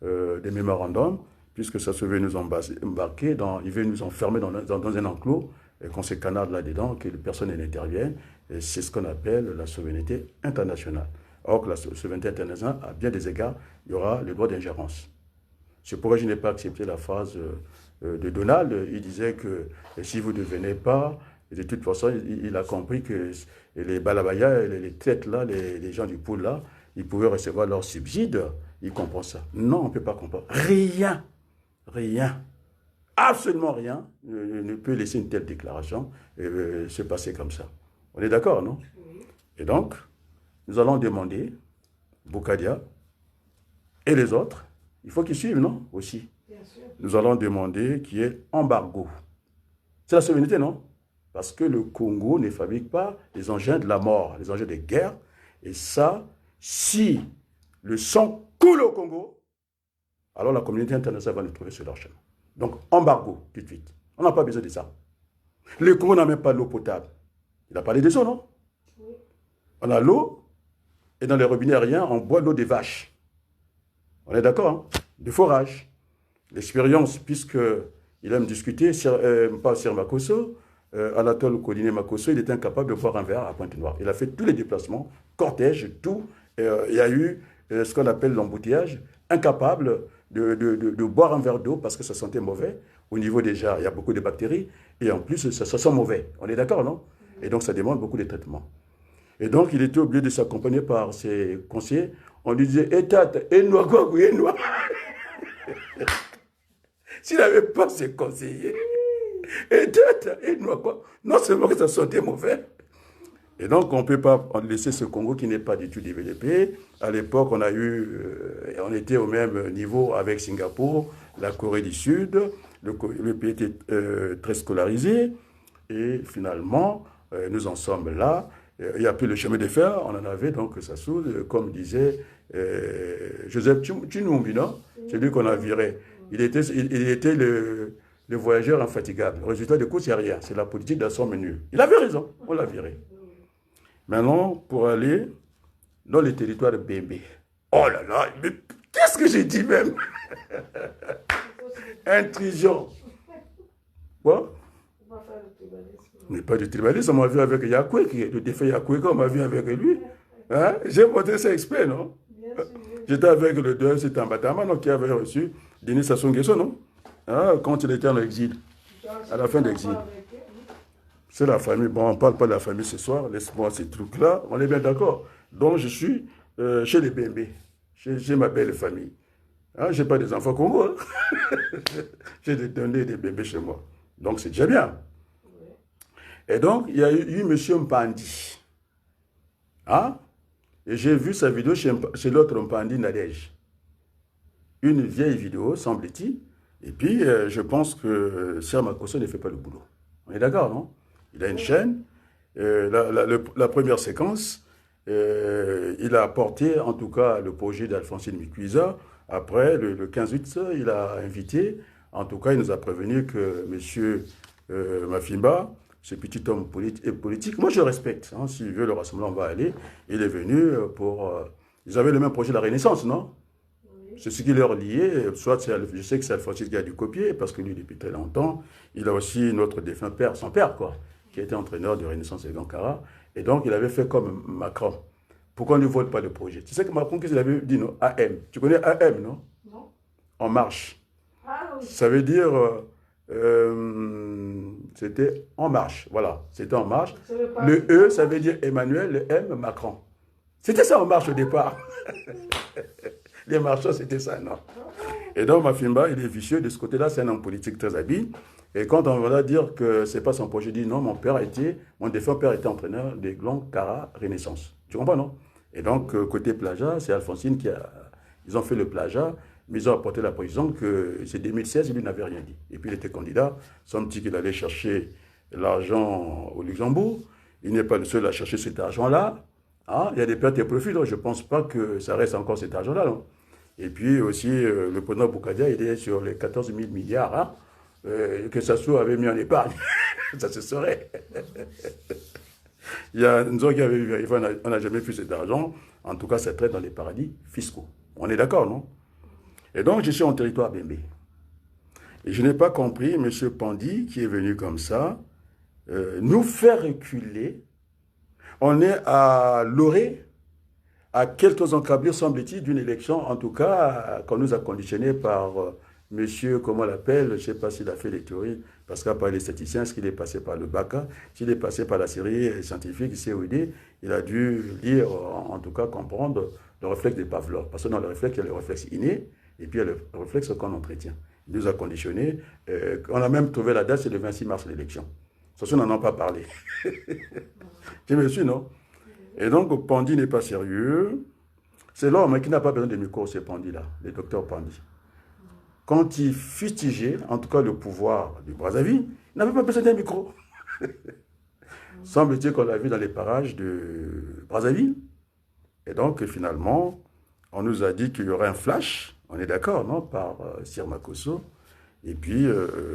des mémorandums, puisque ça se veut nous embarquer, il veut nous enfermer dans un enclos, et qu'on se canarde là-dedans, que personne n'intervienne. Et c'est ce qu'on appelle la souveraineté internationale. Or que la souveraineté internationale, à bien des égards, il y aura le droit d'ingérence. C'est pourquoi je n'ai pas accepté la phrase de Donald. Il disait que si vous ne devenez pas Et de toute façon, il a compris que les balabayas, les têtes là, les gens du pool là, ils pouvaient recevoir leurs subsides. Il comprend ça. Non, on ne peut pas comprendre. Rien, rien, absolument rien ne peut laisser une telle déclaration se passer comme ça. On est d'accord, non? Et donc, nous allons demander, Boukadia et les autres, il faut qu'ils suivent, non? Aussi. Nous allons demander qu'il y ait embargo. C'est la souveraineté, non? Parce que le Congo ne fabrique pas les engins de la mort, les engins de guerre. Et ça, si le sang coule au Congo, alors la communauté internationale va nous trouver sur leur chemin. Donc, embargo, tout de suite. On n'a pas besoin de ça. Le Congo n'a même pas l'eau potable. Il a parlé de ça, non? On a l'eau, et dans les robinets aériens, on boit l'eau des vaches. On est d'accord, hein? De forage. L'expérience, puisqu'il aime discuter, pas Sir Makosso, Anatole Coliné Makosso, il était incapable de boire un verre à Pointe-Noire. Il a fait tous les déplacements, cortège, tout. Il y a eu ce qu'on appelle l'embouteillage, incapable de boire un verre d'eau parce que ça sentait mauvais. Au niveau déjà, il y a beaucoup de bactéries, et en plus, ça sent mauvais. On est d'accord, non? Et donc, ça demande beaucoup de traitements. Et donc, il était obligé de s'accompagner par ses conseillers. On lui disait, état, et noix, quoi, et noix. S'il n'avait pas ses conseillers, état, et noix, quoi. Non seulement que ça sentait mauvais. Et donc, on ne peut pas laisser ce Congo qui n'est pas du tout développé. À l'époque, on était au même niveau avec Singapour, la Corée du Sud. Le pays était très scolarisé. Et finalement, nous en sommes là. Il n'y a plus le chemin de fer, on en avait donc ça saoule, comme disait Joseph Tchinumbi, non? C'est lui qu'on a viré. Il était le voyageur infatigable. Le résultat de course, il n'y a rien. C'est la politique d'un son menu. Il avait raison, on l'a viré. Maintenant, pour aller dans les territoires de Bembe. Oh là là, mais qu'est-ce que j'ai dit même? Intrusion. Quoi? Mais pas du tribalisme, on m'a vu avec Yakoué, le défunt Yakoué, on m'a vu avec lui. Hein? J'ai montré ça exprès, non? J'étais avec le deuil, c'était Mbatama, donc qui avait reçu Denis Sassou Nguesso, non? Hein? Quand il était en exil, à la fin de l'exil. C'est la famille. Bon, on ne parle pas de la famille ce soir, laisse-moi ces trucs-là, on est bien d'accord. Donc je suis chez les Bembe, chez ma belle famille. Hein? Je n'ai pas des enfants Congo, hein? J'ai donné des bébés chez moi. Donc c'est déjà bien. Et donc, il y a eu M. Mpandi. Hein? Et j'ai vu sa vidéo chez l'autre Mpandi Nadège. Une vieille vidéo, semble-t-il. Et puis, je pense que Sir Makosso ne fait pas le boulot. On est d'accord, non? Il a une chaîne. La première séquence, il a apporté, en tout cas, le projet d'Alphonsine Mikuiza. Après, le 15 août, il a invité. En tout cas, il nous a prévenu que M. Mafimba, ce petit homme politique, moi je le respecte. Hein, s'il veut le rassemblement, on va aller. Il est venu pour... ils avaient le même projet de la Renaissance, non? Oui. C'est ce qui leur liait. Soit je sais que c'est Alphonsus qui a dû copier, parce que lui, depuis très longtemps, il a aussi notre défunt père, son père, quoi, qui était entraîneur de Renaissance et Gankara. Et donc, il avait fait comme Macron. Pourquoi on ne vote pas le projet? Tu sais que Macron, qu'est-ce qu'il avait dit, non? AM. Tu connais AM, non? Non. En marche. Ah, oui. Ça veut dire... c'était En Marche, voilà, c'était En Marche. Le E, ça veut dire Emmanuel, le M, Macron. C'était ça En Marche au départ. Les marchands, c'était ça, non? Et donc, Mafimba, il est vicieux, de ce côté-là, c'est un homme politique très habile. Et quand on va dire que c'est pas son projet, il dit non, mon défunt père était entraîneur des Gankara Renaissance. Tu comprends, non? Et donc, côté plagiat, c'est Alphonsine ils ont fait le plagiat. Mais ils ont apporté la précision que c'est 2016, lui n'avait rien dit. Et puis il était candidat, semble-t-il qu'il allait chercher l'argent au Luxembourg. Il n'est pas le seul à chercher cet argent-là. Hein? Il y a des pertes et profits, donc je ne pense pas que ça reste encore cet argent-là. Non? Et puis aussi, le président Boukadia, il est sur les 14 000 milliards hein, que Sassou avait mis en épargne. Ça se saurait. Il y a une zone qui avait vérifié, on n'a jamais vu cet argent. En tout cas, ça traite dans les paradis fiscaux. On est d'accord, non? Et donc, je suis en territoire Bembe. Et je n'ai pas compris M. Pandi, qui est venu comme ça, nous faire reculer. On est à l'orée, à quelques encablures, semble-t-il, d'une élection, en tout cas, qu'on nous a conditionné par monsieur, comment on l'appelle, je ne sais pas s'il a fait les théories, parce qu'à part les statisticiens, est-ce qu'il est passé par le BACA, s'il est passé par la série scientifique COD, il a dû lire, en tout cas comprendre le réflexe de Pavlov. Parce que dans le réflexe, il y a le réflexe inné, et puis il y a le réflexe qu'on entretient. Il nous a conditionné. On a même trouvé la date, c'est le 26 mars, l'élection. Sauf qu'on n'en a pas parlé. Tu me suis, non? Et donc, Pandi n'est pas sérieux. C'est l'homme qui n'a pas besoin de micro, c'est Pandi-là, le docteur Pandi. Quand il fustigeait, en tout cas le pouvoir du Brazzaville, il n'avait pas besoin d'un micro. Semble-t-il qu'on l'a vu dans les parages de Brazzaville. Et donc, finalement, on nous a dit qu'il y aurait un flash, on est d'accord, non, par Sir Makosso. Et puis,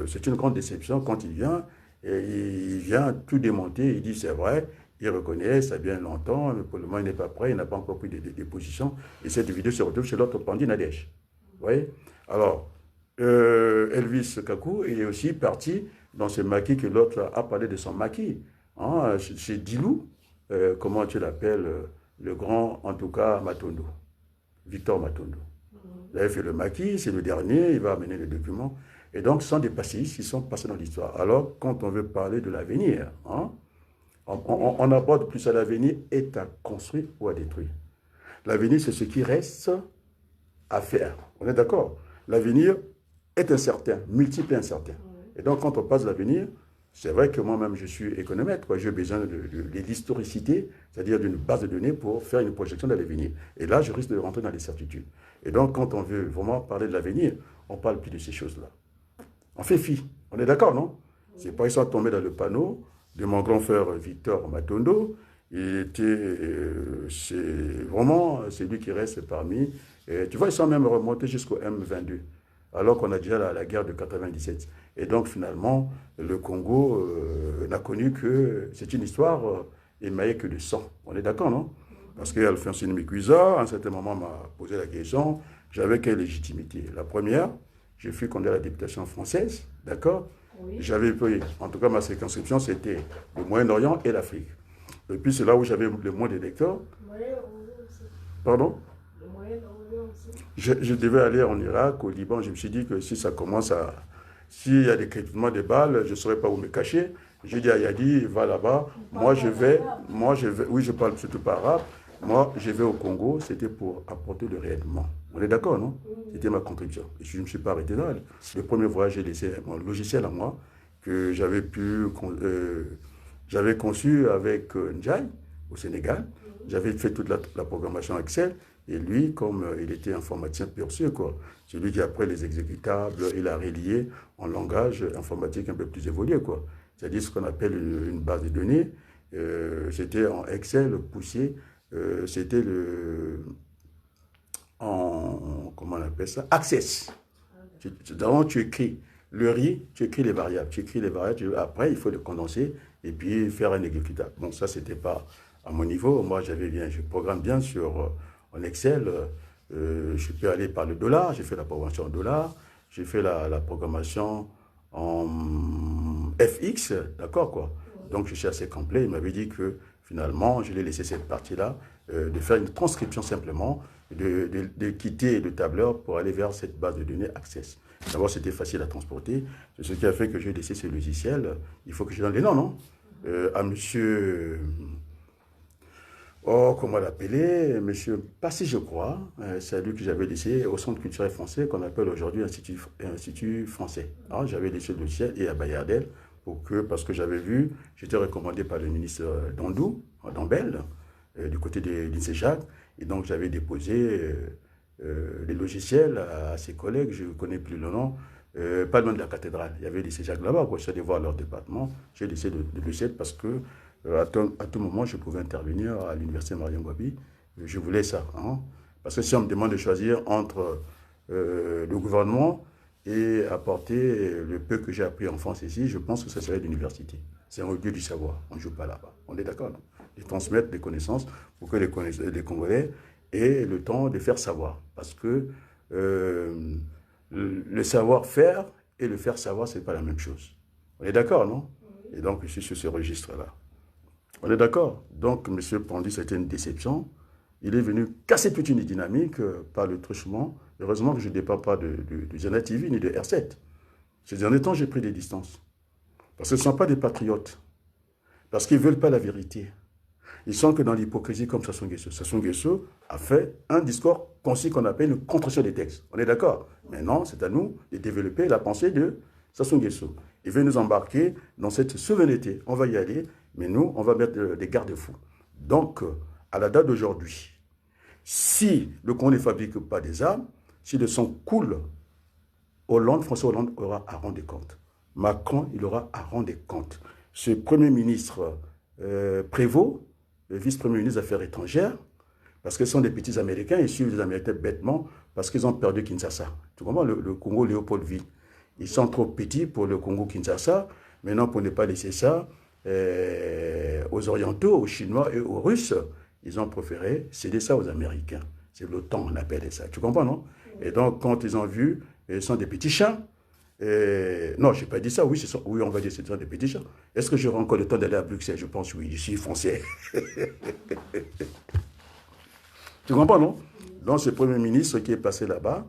c'est une grande déception quand il vient, et il vient tout démonter, il dit c'est vrai, il reconnaît, ça bien longtemps, mais pour le moment, il n'est pas prêt, il n'a pas encore pris de position. Et cette vidéo se retrouve chez l'autre Pandi Nadège. Vous voyez? Alors, Elvis Kakou, il est aussi parti dans ce maquis que l'autre a parlé de son maquis. Hein, c'est Dilou, comment tu l'appelles, le grand, en tout cas, Matondo, Victor Matondo. Il avait fait le maquis, c'est le dernier, il va amener les documents. Et donc, ce sont des passistes qui sont passés dans l'histoire. Alors, quand on veut parler de l'avenir, hein, on aborde plus à l'avenir est à construire ou à détruire. L'avenir, c'est ce qui reste à faire. On est d'accord? L'avenir est incertain, multiple et incertain. Et donc, quand on passe l'avenir, c'est vrai que moi-même, je suis économètre. J'ai besoin de l'historicité, c'est-à-dire d'une base de données pour faire une projection de l'avenir. Et là, je risque de rentrer dans les certitudes. Et donc, quand on veut vraiment parler de l'avenir, on ne parle plus de ces choses-là. On fait fi. On est d'accord, non? C'est pas ils sont tombés dans le panneau de mon grand frère Victor Matondo. Il était, c'est vraiment, c'est lui qui reste parmi. Et tu vois, ils sont même remontés jusqu'au M22, alors qu'on a déjà la guerre de 97. Et donc, finalement, le Congo n'a connu que, c'est une histoire émaillée que de sang. On est d'accord, non? Parce qu'Alphonsine Mikuisa, à un certain moment, m'a posé la question, j'avais quelle légitimité? La première, je fus candidat à la députation française, d'accord? Oui. J'avais pris, en tout cas, ma circonscription, c'était le Moyen-Orient et l'Afrique. Et puis, c'est là où j'avais le moins d'électeurs. Pardon? Je devais aller en Irak, au Liban. Je me suis dit que si ça commence à... S'il y a des crépitements de balles, je ne saurais pas où me cacher. J'ai dit à Yadi, va là-bas. Moi, je vais... Oui, je parle surtout pas arabe. Moi, je vais au Congo. C'était pour apporter le rayonnement. On est d'accord, non? C'était ma contribution. Et je ne me suis pas arrêté là. Le premier voyage, j'ai laissé mon logiciel à moi, que j'avais j'avais conçu avec Ndiaye, au Sénégal. J'avais fait toute la programmation Excel. Et lui, comme il était informaticien pur sûr, quoi, c'est lui qui, après les exécutables, il a relié en langage informatique un peu plus évolué, quoi. C'est-à-dire ce qu'on appelle une base de données. C'était en Excel poussé. C'était comment on appelle ça? Access. D'abord, tu écris le riz, tu écris les variables. Après, il faut les condenser et puis faire un exécutable. Bon, ça, c'était pas à mon niveau. Moi, je programme bien en Excel. Je peux aller par le dollar. J'ai fait la programmation en dollar. J'ai fait la programmation en FX. D'accord, quoi. Donc, je suis assez complet. Il m'avait dit que finalement, je l'ai laissé cette partie-là, de faire une transcription simplement, de quitter le tableur pour aller vers cette base de données Access. D'abord, c'était facile à transporter. C'est ce qui a fait que j'ai laissé ce logiciel. Il faut que je donne les noms, non? À monsieur... Oh, comment l'appeler? Monsieur Passy, je crois. C'est lui que j'avais laissé au Centre culturel français, qu'on appelle aujourd'hui Institut français. J'avais laissé le logiciel et à Bayardel, parce que j'avais vu, j'étais recommandé par le ministre Dambel, du côté de lycée Jacques, et donc j'avais déposé les logiciels à ses collègues, je ne connais plus le nom, pas loin de la cathédrale. Il y avait le lycée Jacques là-bas, je suis allé voir leur département, j'ai laissé le logiciel parce que à tout moment, je pouvais intervenir à l'université Marion Gwabi. Je voulais ça. Hein? Parce que si on me demande de choisir entre le gouvernement et apporter le peu que j'ai appris en France ici, je pense que ça serait l'université. C'est un lieu du savoir. On ne joue pas là-bas. On est d'accord, non? De transmettre des connaissances pour que les Congolais aient le temps de faire savoir. Parce que le savoir-faire et le faire savoir, ce n'est pas la même chose. On est d'accord, non? Et donc, je suis sur ce registre-là. On est d'accord. Donc, M. Pandi, c'était une déception. il est venu casser toute une dynamique par le truchement. Heureusement que je ne dépends pas de Zana TV ni de R7. Ces derniers temps, j'ai pris des distances. Parce que ce ne sont pas des patriotes. Parce qu'ils ne veulent pas la vérité. Ils sont que dans l'hypocrisie comme Sassou Nguesso. Sassou Nguesso a fait un discours concis qu'on appelle une contre des textes. On est d'accord? Maintenant, c'est à nous de développer la pensée de Sassou Nguesso. Il veut nous embarquer dans cette souveraineté. On va y aller, mais nous, on va mettre des garde-fous. Donc, à la date d'aujourd'hui, si le Congo ne fabrique pas des armes, si le sang coule, François Hollande aura à rendre compte. Macron, il aura à rendre compte. Ce Premier ministre Prévost, le vice-premier ministre des Affaires étrangères, parce que ce sont des petits Américains, ils suivent les Américains bêtement parce qu'ils ont perdu Kinshasa. Tu comprends, le Congo Léopoldville. Ils sont trop petits pour le Congo Kinshasa. Maintenant, pour ne pas laisser ça aux Orientaux, aux Chinois et aux Russes, ils ont préféré céder ça aux Américains. C'est l'OTAN, on appelle ça. Tu comprends, non? Et donc, quand ils ont vu, ils sont des petits chats. Non, je n'ai pas dit ça. Oui, oui, on va dire que ce sont des petits chats. Est-ce que j'aurai encore le temps d'aller à Bruxelles? Je pense oui, je suis français. Tu comprends, non? Donc, ce Premier ministre qui est passé là-bas,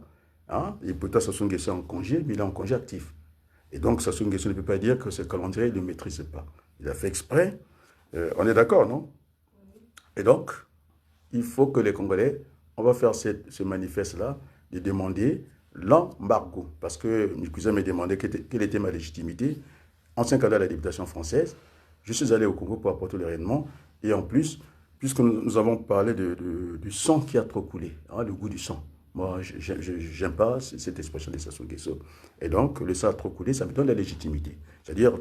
hein, et pourtant Sassou Nguesso est en congé, mais il est en congé actif. Et donc, Sassou Nguesso ne peut pas dire que ce calendrier, il ne le maîtrise pas. Il a fait exprès. On est d'accord, non? Et donc, il faut que les Congolais, on va faire ce manifeste-là, de demander l'embargo. Parce que mes cousins m'ont demandé quelle était ma légitimité. Ancien candidat à la députation française, je suis allé au Congo pour apporter le rayonnement. Et en plus, puisque nous avons parlé du sang qui a trop coulé, hein, le goût du sang. Moi, je n'aime pas cette expression de Sassou Nguesso. Et donc, le sang a trop coulé, ça me donne la légitimité. C'est-à-dire,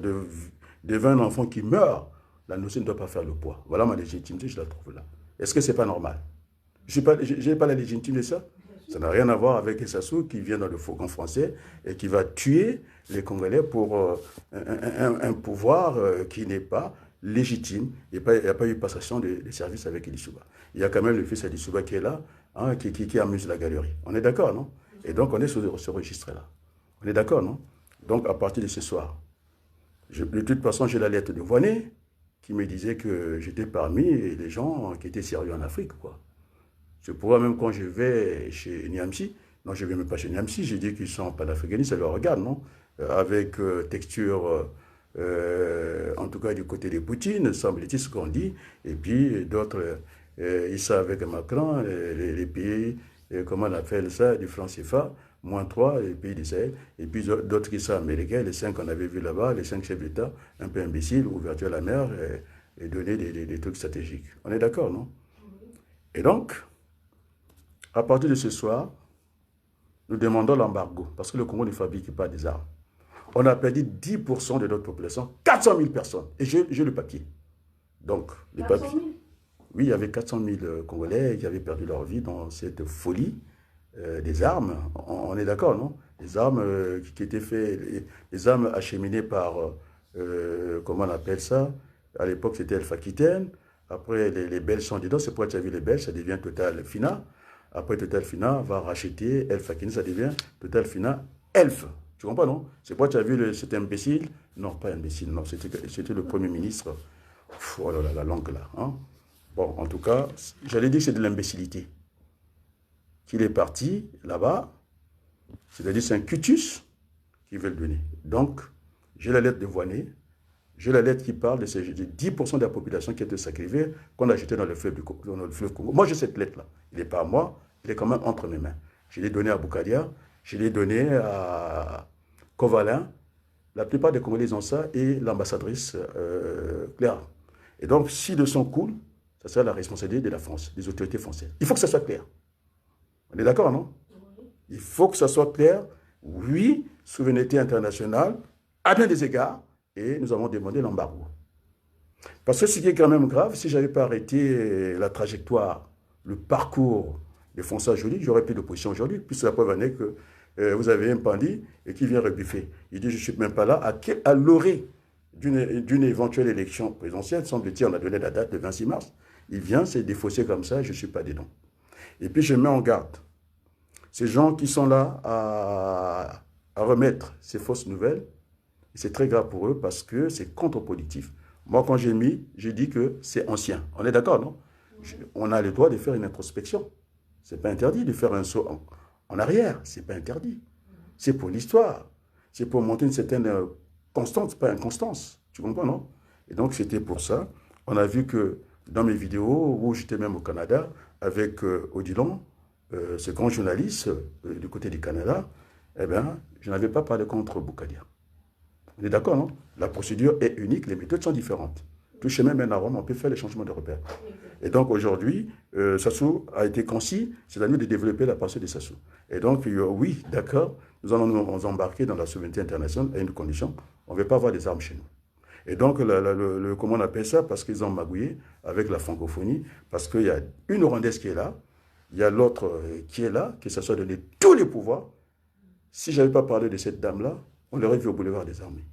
devant un enfant qui meurt, la notion ne doit pas faire le poids. Voilà ma légitimité, je la trouve là. Est-ce que ce n'est pas normal? Je n'ai pas la légitimité de ça? Ça n'a rien à voir avec Sassou qui vient dans le fourgon français et qui va tuer les Congolais pour un pouvoir qui n'est pas légitime. Il n'y a pas eu passation de service avec Elisouba. Il y a quand même le fils Elisouba qui est là, hein, qui amuse la galerie. On est d'accord, non? Et donc, on est sur ce registre-là. On est d'accord, non? Donc, à partir de ce soir, de toute façon, j'ai la lettre de Voinet qui me disait que j'étais parmi les gens qui étaient sérieux en Afrique, quoi. Je pourrais même quand je vais chez Niamsi, non, je ne vais même pas chez Niamsi, j'ai dit qu'ils sont panafricanistes, ça leur regarde, non? Avec texture, en tout cas du côté de Poutine, semble-t-il ce qu'on dit, et puis d'autres, ils savent avec Macron, les pays, comment on appelle ça, du franc CFA, -3, les pays d'Israël, et puis d'autres qui sont américains, les 5 qu'on avait vus là-bas, les 5 chefs d'État, un peu imbéciles, ouverture à la mer, et donner des trucs stratégiques. On est d'accord, non? Et donc, à partir de ce soir, nous demandons l'embargo, parce que le Congo ne fabrique pas des armes. On a perdu 10% de notre population, 400 000 personnes. Et j'ai le papier. Donc, le papier. Oui, il y avait 400 000 Congolais qui avaient perdu leur vie dans cette folie des armes. On est d'accord, non? Des armes qui étaient faites, les armes acheminées par, comment on appelle ça? À l'époque, c'était Alpha Aquitaine. Après, les Belges sont dedans. C'est pourquoi tu as vu les Belges, ça devient Total Fina. Après, Total Fina va racheter Elf Aquitaine, ça devient Total Fina Elf. Tu comprends, non? C'est pourquoi tu as vu cet imbécile? Non, pas imbécile, non. C'était le Premier ministre. Oh là là, la langue là. Hein? Bon, en tout cas, j'allais dire que c'est de l'imbécilité. Qu'il est parti là-bas, c'est-à-dire c'est un cutus qu'ils veulent donner. Donc, j'ai la lettre de Voinet, j'ai la lettre qui parle de ces 10% de la population qui a été sacrifiée, qu'on a jeté dans le fleuve Congo. Moi, j'ai cette lettre-là. Il n'est pas à moi, il est quand même entre mes mains. Je l'ai donné à Boukadia, je l'ai donné à Kovalin. La plupart des Congolais ont ça, et l'ambassadrice Claire. Et donc, si le sang coule, ça sera la responsabilité de la France, des autorités françaises. Il faut que ça soit clair. On est d'accord, non? Il faut que ça soit clair. Oui, souveraineté internationale, à bien des égards, et nous avons demandé l'embargo. Parce que ce qui est quand même grave, si je n'avais pas arrêté la trajectoire, le parcours de François Joly, j'aurais plus d'opposition aujourd'hui, puisque la preuve en est que vous avez un bandit et qui vient rebuffer. Il dit, je ne suis même pas là, à l'orée d'une éventuelle élection présidentielle, semble-t-il, on a donné la date le 26 mars, il vient se défausser comme ça, je ne suis pas dedans. Et puis je mets en garde ces gens qui sont là à remettre ces fausses nouvelles. C'est très grave pour eux parce que c'est contre-productif. Moi, quand j'ai dit que c'est ancien. On est d'accord, non? On a le droit de faire une introspection. Ce n'est pas interdit de faire un saut en arrière. Ce n'est pas interdit. C'est pour l'histoire. C'est pour monter une certaine constance, pas inconstance. Tu comprends, non? Et donc, c'était pour ça. On a vu que dans mes vidéos, où j'étais même au Canada, avec Odilon, ce grand journaliste du côté du Canada, eh bien, je n'avais pas parlé contre Boukadia. On est d'accord, non? La procédure est unique, les méthodes sont différentes. Tout chemin mène à Rome, on peut faire les changements de repères. Et donc aujourd'hui, Sassou a été concis, c'est à nous de développer la pensée de Sassou. Et donc, oui, d'accord, nous allons nous embarquer dans la souveraineté internationale à une condition, on ne veut pas avoir des armes chez nous. Et donc, comment on appelle ça? Parce qu'ils ont magouillé avec la francophonie, parce qu'il y a une Rwandaise qui est là, il y a l'autre qui est là, qui s'est donné tous les pouvoirs. Si je n'avais pas parlé de cette dame-là, on l'aurait vu au boulevard des Armées.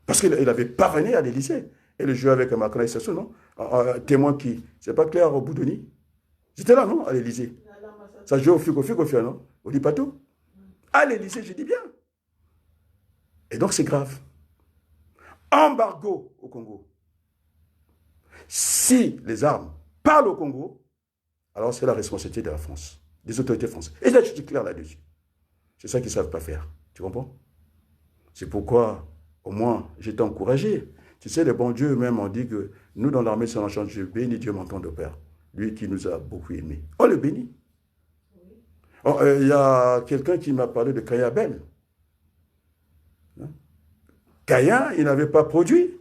Parce qu'il avait parrainé à l'Élysée. Et le jeu avec Macron et Sassou, non? Témoin qui? C'est pas clair au bout de nuit? J'étais là, non? À l'Élysée. Ça joue au FIC, non? Au Lipato. À l'Élysée, je dis bien. Et donc, c'est grave. Embargo au Congo. Si les armes parlent au Congo, alors c'est la responsabilité de la France, des autorités françaises. Et là, je suis clair là-dessus. C'est ça qu'ils ne savent pas faire. Tu comprends? C'est pourquoi, au moins, j'étais encouragé. Tu sais, les bons dieux même ont dit que nous, dans l'armée, si on change, je bénis Dieu, mon temps de père. Lui qui nous a beaucoup aimés. On le bénit. Il y a quelqu'un qui m'a parlé de Caïn Abel. Caïn, il n'avait pas produit.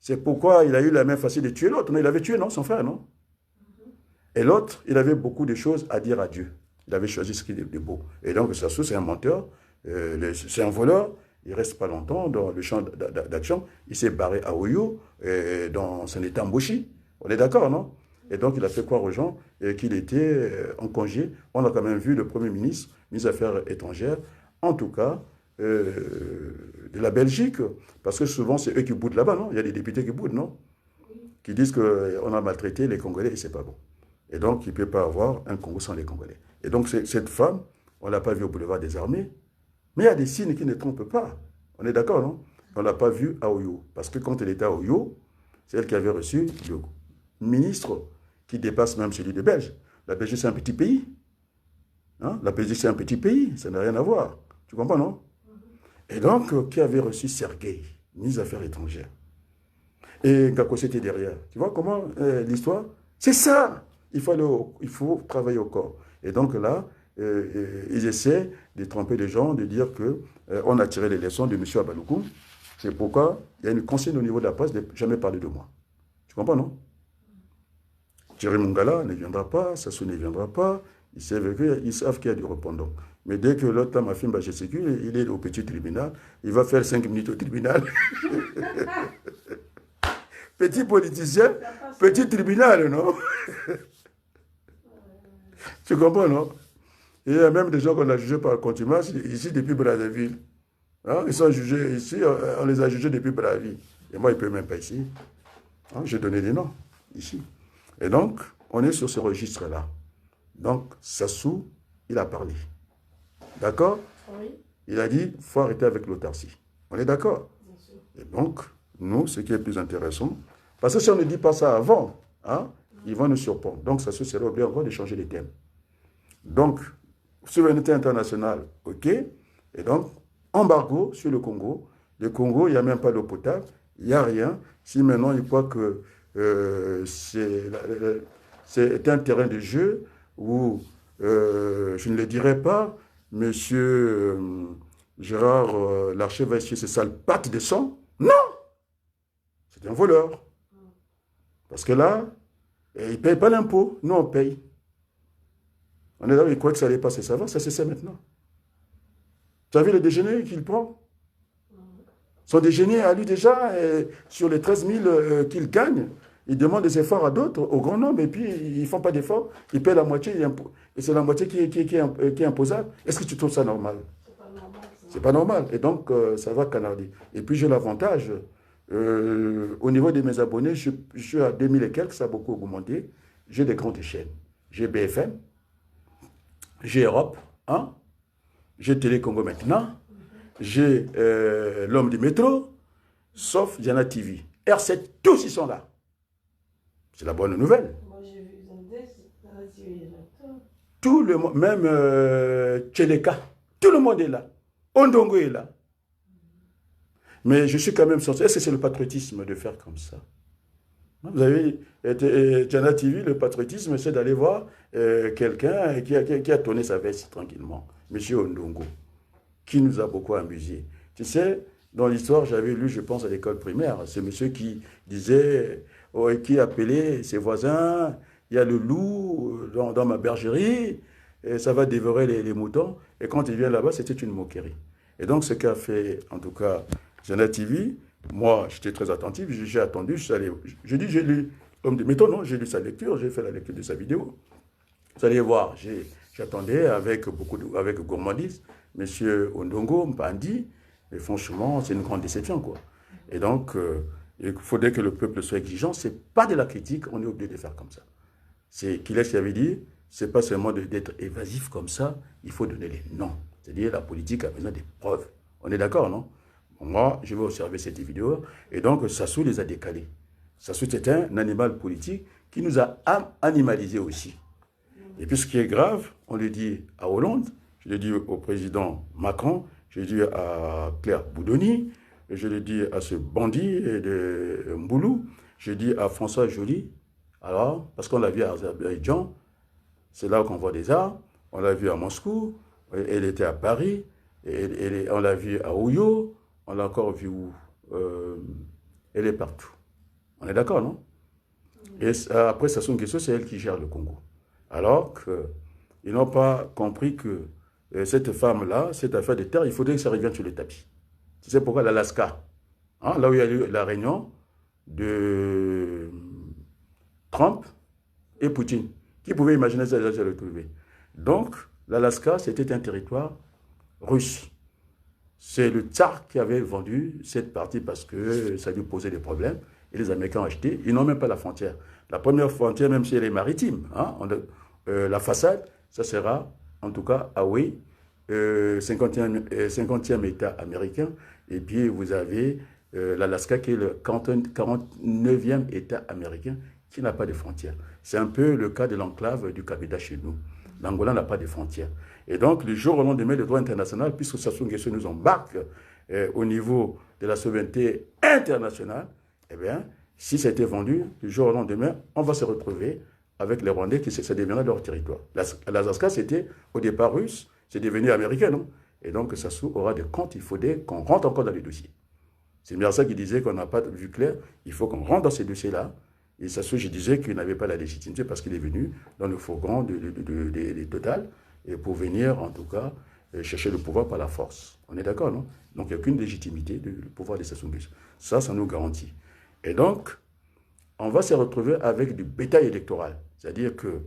C'est pourquoi il a eu la main facile de tuer l'autre. Il avait tué, non, son frère, non? Et l'autre, il avait beaucoup de choses à dire à Dieu. Il avait choisi ce qui est beau. Et donc, Sassou, c'est un menteur, c'est un voleur. Il ne reste pas longtemps dans le champ d'action. Il s'est barré à Oyo, dans son état Mboshi. On est d'accord, non? Et donc, il a fait croire aux gens qu'il était en congé. On a quand même vu le Premier ministre, ministre des Affaires étrangères, en tout cas, de la Belgique, parce que souvent, c'est eux qui boudent là-bas, non? Il y a des députés qui boudent, non? Qui disent qu'on a maltraité les Congolais et c'est pas bon. Et donc, il ne peut pas avoir un Congo sans les Congolais. Et donc, cette femme, on ne l'a pas vue au boulevard des Armées, mais il y a des signes qui ne trompent pas. On est d'accord, non? On ne l'a pas vue à Oyo. Parce que quand elle était à Oyo, c'est elle qui avait reçu le ministre qui dépasse même celui de Belge. La Belgique, c'est un petit pays. Hein? La Belgique, c'est un petit pays. Ça n'a rien à voir. Tu comprends, non? Et donc, qui avait reçu Sergueï, ministre des Affaires étrangères. Et Gakos était derrière. Tu vois comment l'histoire? C'est ça. Il faut travailler au corps. Et donc là, ils essaient de tromper les gens, de dire qu'on a tiré les leçons de M. Abaloukoum. C'est pourquoi il y a une consigne au niveau de la presse de ne jamais parler de moi. Tu comprends, non? Thierry Mungala ne viendra pas, Sassou ne viendra pas. Ils savent qu'il y a du répondant. Mais dès que l'autre m'a fait il est au petit tribunal, il va faire 5 minutes au tribunal. Petit politicien, petit tribunal, non? Tu comprends, non? Et il y a même des gens qu'on a jugés par contumace ici depuis Brazzaville. Hein? Ils sont jugés ici, on les a jugés depuis Brazzaville. Et moi, ils ne peuvent même pas ici. Hein? J'ai donné des noms ici. Et donc, on est sur ce registre-là. Donc, Sassou, il a parlé. D'accord? Oui. Il a dit, il faut arrêter avec l'autarcie. On est d'accord? Et donc, nous, ce qui est plus intéressant, parce que si on ne dit pas ça avant, hein, ils vont nous surprendre. Donc, Sassou serait obligé encore de changer les thèmes. Donc, souveraineté internationale, ok. Et donc, embargo sur le Congo. Le Congo, il n'y a même pas d'eau potable, il n'y a rien. Si maintenant, il croit que c'est un terrain de jeu où, je ne le dirai pas, monsieur Gérard Larcher va essuyer ses sales pattes de sang. Non! C'est un voleur. Parce que là, il ne paye pas l'impôt. Nous, on paye. On est là, il croit que ça allait passer. Ça va, ça c'est ça maintenant. Tu as vu le déjeuner qu'il prend? Son déjeuner à lui déjà, sur les 13 000 qu'il gagne, il demande des efforts à d'autres, au grand nombre, et puis ils ne font pas d'efforts. Ils paient la moitié, et c'est la moitié qui est imposable. Est-ce que tu trouves ça normal? C'est pas normal. Et donc, ça va canarder. Et puis, j'ai l'avantage, au niveau de mes abonnés, je suis à 2000 et quelques, ça a beaucoup augmenté. J'ai des grandes chaînes. J'ai BFM, j'ai Europe 1, j'ai Télé Congo maintenant, j'ai l'homme du métro, sauf Diana TV. R7, tous ils sont là. C'est la bonne nouvelle. Moi, j'ai vu, Tout le monde, même Tcheleka, tout le monde est là. Ondongo est là. Mais je suis quand même sorti. Est-ce que c'est le patriotisme de faire comme ça? Vous avez, Jana TV, le patriotisme, c'est d'aller voir quelqu'un qui a tourné sa veste tranquillement. Monsieur Ondongo, qui nous a beaucoup amusé. Tu sais, dans l'histoire, j'avais lu, je pense, à l'école primaire, c'est monsieur qui disait, qui appelait ses voisins, il y a le loup dans ma bergerie, et ça va dévorer les moutons. Et quand il vient là-bas, c'était une moquerie. Et donc, ce qu'a fait, en tout cas, Jana TV, moi, j'étais très attentif, j'ai attendu, je suis allé, j'ai dit, j'ai lu, homme de méthode, non, j'ai lu sa lecture, j'ai fait la lecture de sa vidéo. Vous allez voir, j'attendais avec avec gourmandise, monsieur Ondongo, Mpandi, et franchement, c'est une grande déception, quoi. Et donc, il faudrait que le peuple soit exigeant, c'est pas de la critique, on est obligé de faire comme ça. C'est Kiles qui avait dit, c'est pas seulement d'être évasif comme ça, il faut donner les noms. C'est-à-dire, la politique a besoin des preuves. On est d'accord, non? Moi, je vais observer cette vidéo, et donc Sassou les a décalés. Sassou, c'est un animal politique qui nous a animalisés aussi. Et puis ce qui est grave, on le dit à Hollande, je le dis au président Macron, je le dis à Claire Boudoni, je le dis à ce bandit de Mboulou, je le dis à François Joly, alors, parce qu'on l'a vu à Azerbaïdjan, c'est là qu'on voit des armes, on l'a vu à Moscou, elle était à Paris, on l'a vu à Ouyo, on l'a encore vu où elle est partout. On est d'accord, non? Et après, Sassou Nguesso, c'est elle qui gère le Congo. Alors qu'ils n'ont pas compris que cette femme-là, cette affaire de terre, il faudrait que ça revienne sur le tapis. Tu sais pourquoi? L'Alaska, hein, là où il y a eu la réunion de Trump et Poutine. Qui pouvait imaginer ça déjà se retrouver? Donc, l'Alaska, c'était un territoire russe. C'est le tsar qui avait vendu cette partie parce que ça lui posait des problèmes. Et les Américains ont acheté. Ils n'ont même pas la frontière. La première frontière, même si elle est maritime, hein, la façade, ça sera, en tout cas, Hawaï, 50e État américain. Et puis, vous avez l'Alaska qui est le 49e État américain qui n'a pas de frontières. C'est un peu le cas de l'enclave du Kabila chez nous. L'Angola n'a pas de frontières. Et donc, le jour au lendemain, le droit international, puisque Sassou Nguesso nous embarque au niveau de la souveraineté internationale, eh bien, si ça a été vendu, le jour au lendemain, on va se retrouver avec les Rwandais, qui ça deviendra leur territoire. L'Alaska, c'était au départ russe, c'est devenu américain, non? Et donc, Sassou aura des comptes, il faudrait qu'on rentre encore dans les dossiers. C'est bien ça qui disait qu'on n'a pas vu clair, il faut qu'on rentre dans ces dossiers-là. Et Sassou, je disais qu'il n'avait pas la légitimité parce qu'il est venu dans le fourgon de Total et pour venir, en tout cas, chercher le pouvoir par la force. On est d'accord, non? Donc, il n'y a qu'une légitimité du pouvoir de Sassou Nguesso. Ça nous garantit. Et donc, on va se retrouver avec du bétail électoral. C'est-à-dire que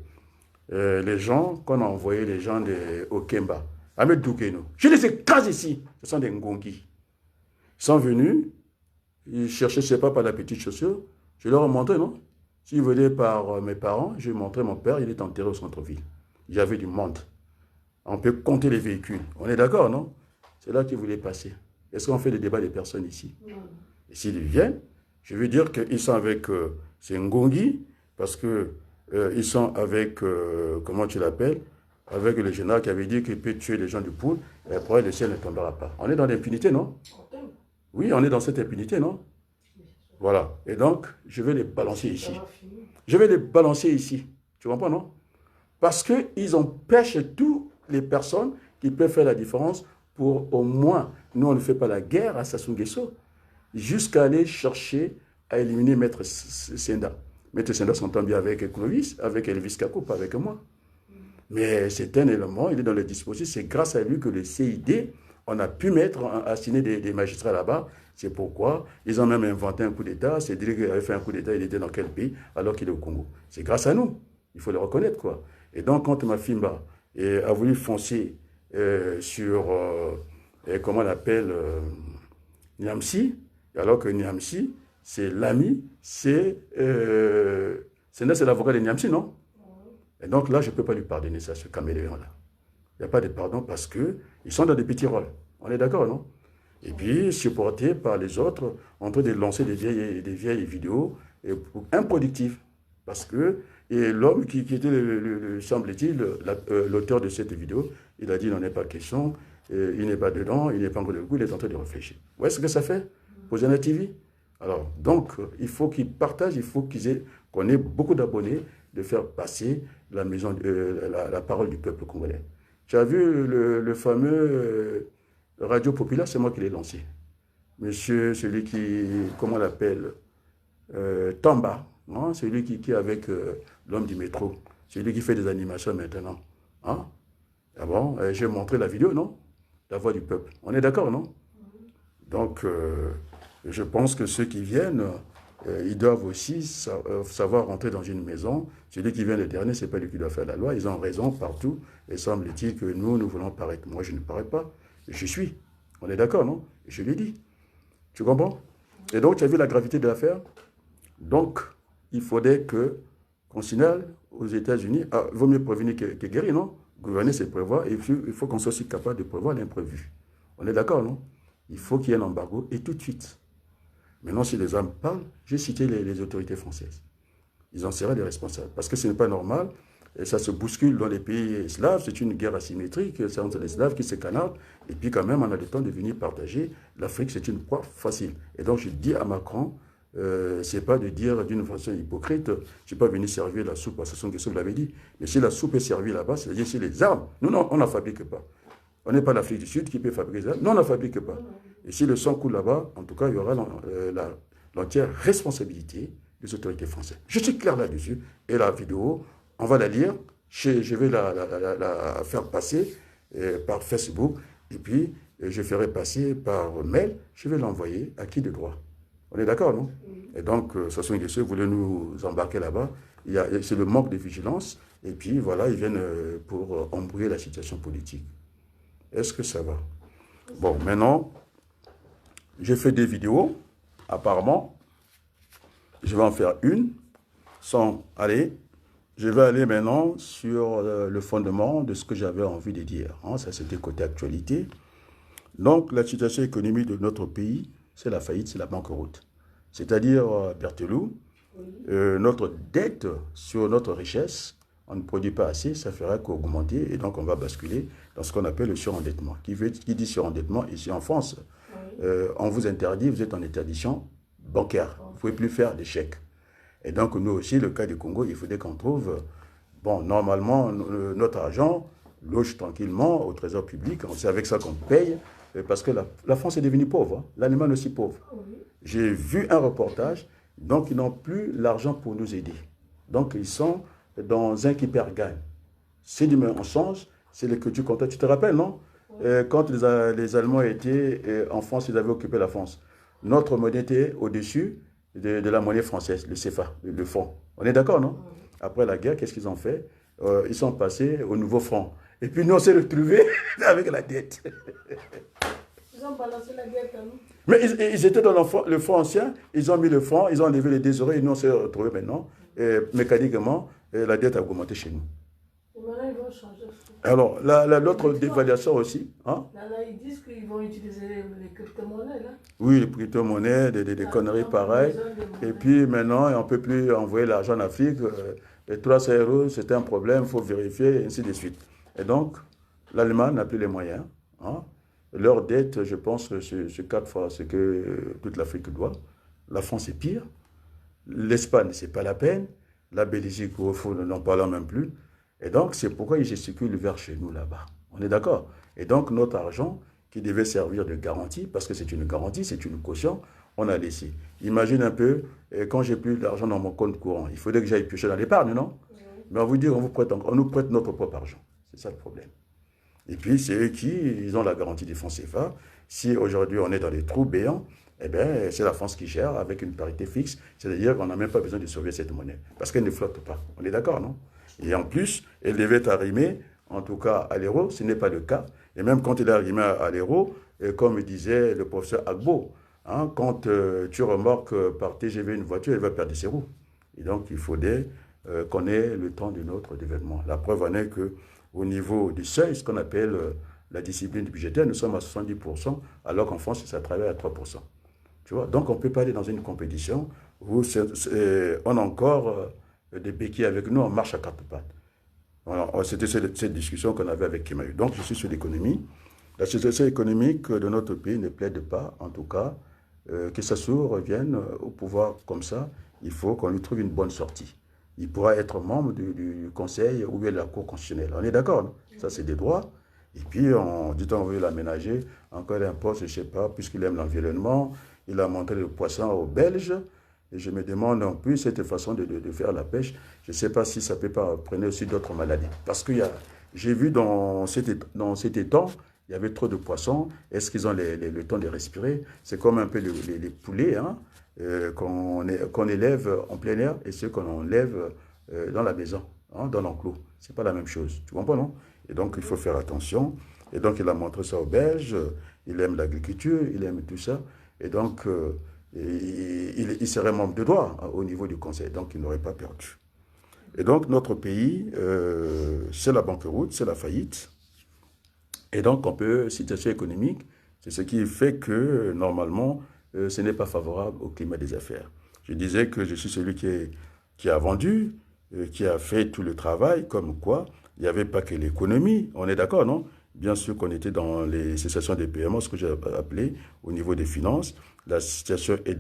les gens, qu'on a envoyé les gens de Okemba, Ahmed Doukeno, je les écrase ici, ce sont des Ngongi. Ils sont venus, ils cherchaient, je ne sais pas, par la petite chaussure, je leur ai montré, non? S'ils venaient par mes parents, je lui ai montré mon père, il est enterré au centre-ville. Il y avait du monde. On peut compter les véhicules. On est d'accord, non? C'est là qu'ils voulaient passer. Est-ce qu'on fait le débat des personnes ici? Non. Et s'ils viennent, je veux dire qu'ils sont avec ces Ngongi, parce qu'ils sont avec, comment tu l'appelles, avec le général qui avait dit qu'il peut tuer les gens du poule, et après le ciel ne tombera pas. On est dans l'impunité, non? Oui, on est dans cette impunité, non? Voilà. Et donc, je vais les balancer ici. Je vais les balancer ici. Tu comprends, non? Parce qu'ils empêchent toutes les personnes qui peuvent faire la différence pour au moins, nous on ne fait pas la guerre à Sassou Nguesso, jusqu'à aller chercher à éliminer Maître Senda. Maître Senda s'entend bien avec Clovis, avec Elvis Kakou, pas avec moi. Mais c'est un élément, il est dans le dispositif, c'est grâce à lui que le CID, on a pu assigner des magistrats là-bas. C'est pourquoi ils ont même inventé un coup d'État. C'est dire qu'il avait fait un coup d'État, il était dans quel pays alors qu'il est au Congo. C'est grâce à nous. Il faut le reconnaître, quoi. Et donc, quand Mafimba a voulu foncer sur, comment on appelle, Niamsi, alors que Niamsi, c'est l'ami, c'est l'avocat de Niamsi, non? Et donc là, je ne peux pas lui pardonner ça, ce caméléon-là. Il n'y a pas de pardon parce qu'ils sont dans des petits rôles. On est d'accord, non? Et puis, supportés par les autres, en train de lancer des vieilles vidéos improductives. Parce que Et l'homme qui était, semble-t-il, l'auteur de cette vidéo, il a dit, il n'en est pas question, il n'est pas dedans, il n'est pas encore de coup, il est en train de réfléchir. Vous voyez ce que ça fait pour Zana TV? Alors, donc, il faut qu'ils partagent, il faut qu'on ait beaucoup d'abonnés, de faire passer la parole du peuple congolais. Tu as vu le fameux Radio Populaire, c'est moi qui l'ai lancé. Monsieur, celui qui, comment on l'appelle, Tamba, hein, celui qui est avec l'homme du métro, celui qui fait des animations maintenant. Hein? Ah bon, j'ai montré la vidéo, non? La voix du peuple. On est d'accord, non? Donc, je pense que ceux qui viennent, ils doivent aussi savoir rentrer dans une maison. Celui qui vient le dernier, ce n'est pas lui qui doit faire la loi. Ils ont raison partout. Et semble-t-il que nous voulons paraître. Moi, je ne parais pas. Je suis. On est d'accord, non? Je l'ai dit. Tu comprends? Et donc, tu as vu la gravité de l'affaire? Donc, il faudrait qu'on signale aux États-Unis. Ah, il vaut mieux prévenir que guérir, non? Gouverner, c'est prévoir. Et il faut qu'on soit aussi capable de prévoir l'imprévu. On est d'accord, non? Il faut qu'il y ait un embargo et tout de suite. Maintenant, si les hommes parlent, j'ai cité les autorités françaises. Ils en seraient les responsables. Parce que ce n'est pas normal. Et ça se bouscule dans les pays slaves. C'est une guerre asymétrique. C'est entre les slaves qui se canardent. Et puis quand même, on a le temps de venir partager. L'Afrique, c'est une proie facile. Et donc, je dis à Macron, c'est pas de dire d'une façon hypocrite, je ne suis pas venu servir la soupe à Sassou Nguesso, vous l'avez dit. Mais si la soupe est servie là-bas, c'est-à-dire si les armes, nous, non, on n'en fabrique pas. On n'est pas l'Afrique du Sud qui peut fabriquer ça. Non, on n'en fabrique pas. Et si le sang coule là-bas, en tout cas, il y aura l'entière responsabilité des autorités françaises. Je suis clair là-dessus. Et la vidéo, on va la lire. Je vais la faire passer par Facebook. Et puis, je ferai passer par mail. Je vais l'envoyer à qui de droit. On est d'accord, non? Et donc, Sassou Nguesso voulait nous embarquer là-bas. C'est le manque de vigilance. Et puis, voilà, ils viennent pour embrouiller la situation politique. Est-ce que ça va? Bon, maintenant, j'ai fait des vidéos, apparemment. Je vais en faire une, sans aller. Je vais aller maintenant sur le fondement de ce que j'avais envie de dire. Hein, ça, c'était côté actualité. Donc, la situation économique de notre pays, c'est la faillite, c'est la banqueroute. C'est-à-dire, Berthelou, notre dette sur notre richesse, on ne produit pas assez, ça fera qu'augmenter et donc on va basculer dans ce qu'on appelle le surendettement. Qui dit surendettement, ici en France, on vous interdit, vous êtes en interdiction bancaire. Vous ne pouvez plus faire des chèques. Et donc nous aussi, le cas du Congo, il faudrait qu'on trouve, bon, normalement, notre argent loge tranquillement au trésor public, c'est avec ça qu'on paye, parce que la France est devenue pauvre, hein. L'Allemagne aussi pauvre. J'ai vu un reportage, donc ils n'ont plus l'argent pour nous aider. Donc ils sont dans un qui perd gagne. C'est du mensonge, c'est le que tu comptes. Tu te rappelles, non? Quand les Allemands étaient en France, ils avaient occupé la France. Notre monnaie était au-dessus de la monnaie française, le CFA, le franc. On est d'accord, non? Après la guerre, qu'est-ce qu'ils ont fait? Ils sont passés au nouveau franc. Et puis nous, on s'est retrouvés avec la dette. Ils ont balancé la dette, hein? Mais ils étaient dans le franc ancien, ils ont mis le franc, ils ont enlevé les 2 euros et nous, on s'est retrouvés maintenant. Et mécaniquement, la dette a augmenté chez nous. Et maintenant, ils vont changer. Alors, l'autre dévaluation aussi. Hein? Là, ils disent qu'ils vont utiliser les crypto-monnaies, là. Oui, les crypto-monnaies, des conneries pareilles. Et puis maintenant, on ne peut plus envoyer l'argent en Afrique. Les 300 euros, c'était un problème, il faut vérifier, et ainsi de suite. Et donc, l'Allemagne n'a plus les moyens. Hein? Leur dette, je pense, c'est 4 fois ce que toute l'Afrique doit. La France est pire. L'Espagne, ce n'est pas la peine. La Belgique, au fond, n'en parlons même plus. Et donc, c'est pourquoi ils gesticulent vers chez nous là-bas. On est d'accord? Et donc, notre argent, qui devait servir de garantie, parce que c'est une garantie, c'est une caution, on a laissé. Imagine un peu, quand j'ai plus d'argent dans mon compte courant, il faudrait que j'aille piocher dans l'épargne, non? Mais on vous dit, on nous prête notre propre argent. C'est ça le problème. Et puis, c'est eux ils ont la garantie du franc CFA. Si aujourd'hui, on est dans des trous béants, eh bien, c'est la France qui gère avec une parité fixe. C'est-à-dire qu'on n'a même pas besoin de sauver cette monnaie. Parce qu'elle ne flotte pas. On est d'accord, non? Et en plus, elle devait arrimer, en tout cas, à l'euro. Ce n'est pas le cas. Et même quand il est arrimé à l'euro, comme disait le professeur Agbo, hein, quand tu remorques par TGV une voiture, elle va perdre ses roues. Et donc, il faudrait qu'on ait le temps de notre événement. La preuve en est qu'au niveau du seuil, ce qu'on appelle la discipline budgétaire, nous sommes à 70%, alors qu'en France, ça travaille à 3%. Tu vois? Donc, on ne peut pas aller dans une compétition où on a encore des béquilles avec nous, on marche à quatre pattes. Voilà, c'était cette discussion qu'on avait avec Kemayu. Donc, je suis sur l'économie. La situation économique de notre pays ne plaide pas, en tout cas, que Sassou revienne au pouvoir comme ça. Il faut qu'on lui trouve une bonne sortie. Il pourra être membre du Conseil ou bien de la Cour constitutionnelle. On est d'accord, non? Ça, c'est des droits. Et puis, du temps, on veut l'aménager. Encore un poste, je ne sais pas, puisqu'il aime l'environnement. Il a montré le poisson aux Belges. Et je me demande en plus cette façon de faire la pêche. Je ne sais pas si ça ne peut pas prendre aussi d'autres maladies. Parce que j'ai vu dans cet étang, il y avait trop de poissons. Est-ce qu'ils ont le temps de respirer? C'est comme un peu les poulets hein, qu'on élève en plein air et ceux qu'on enlève dans la maison, hein, dans l'enclos. Ce n'est pas la même chose. Tu comprends, non? Et donc, il faut faire attention. Et donc, il a montré ça aux Belges. Il aime l'agriculture, il aime tout ça. Et donc, il serait membre de droit hein, au niveau du Conseil. Donc, il n'aurait pas perdu. Et donc, notre pays, c'est la banqueroute, c'est la faillite. Et donc, situation économique, c'est ce qui fait que, normalement, ce n'est pas favorable au climat des affaires. Je disais que je suis celui qui a vendu, qui a fait tout le travail, comme quoi, il n'y avait pas que l'économie, on est d'accord, non? Bien sûr qu'on était dans les cessations des paiements, ce que j'ai appelé au niveau des finances. La situation est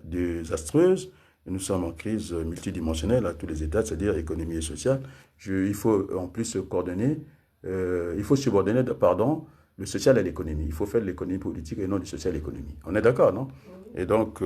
désastreuse. Nous sommes en crise multidimensionnelle à tous les états, c'est-à-dire économie et sociale. Il faut en plus se coordonner. Il faut subordonner, le social à l'économie. Il faut faire de l'économie politique et non du social à l'économie. On est d'accord, non? Et donc,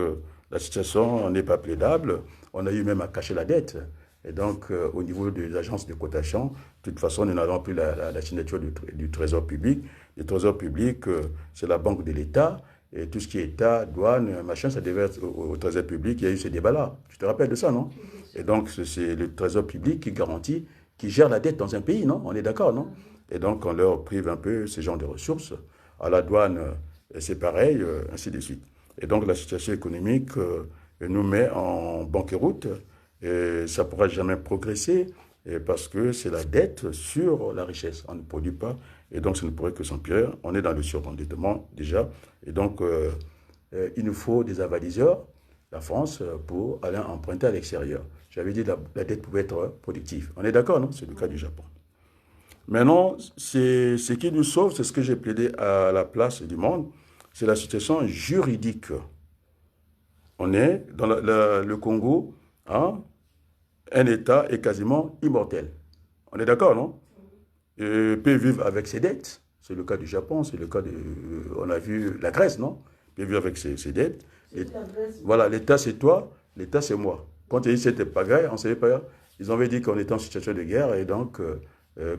la situation n'est pas plaidable. On a eu même à cacher la dette. Et donc, au niveau des agences de cotation, de toute façon, nous n'avons plus la signature du Trésor public. Le Trésor public, c'est la banque de l'État. Et tout ce qui est État, douane, machin, ça devait être au Trésor public. Il y a eu ce débat-là. Tu te rappelles de ça, non? Et donc, c'est le Trésor public qui garantit, qui gère la dette dans un pays, non? On est d'accord, non? Et donc, on leur prive un peu ces genres de ressources. À la douane, c'est pareil, ainsi de suite. Et donc, la situation économique nous met en banqueroute. Et ça ne pourra jamais progresser parce que c'est la dette sur la richesse. On ne produit pas et donc ça ne pourrait que s'empirer. On est dans le surendettement déjà. Et donc, il nous faut des avaliseurs, la France, pour aller emprunter à l'extérieur. J'avais dit que la dette pouvait être productive. On est d'accord, non? C'est le cas du Japon. Maintenant, ce qui nous sauve, c'est ce que j'ai plaidé à la place du monde, c'est la situation juridique. On est dans le Congo, hein, un État est quasiment immortel. On est d'accord, non? Et peut vivre avec ses dettes. C'est le cas du Japon, c'est le cas on a vu la Grèce, non? Peut vivre avec ses dettes. Et, voilà, l'État c'est toi, l'État c'est moi. Quand ils c'était pas grave, on ne savait pas. Ils avaient dit qu'on était en situation de guerre et donc,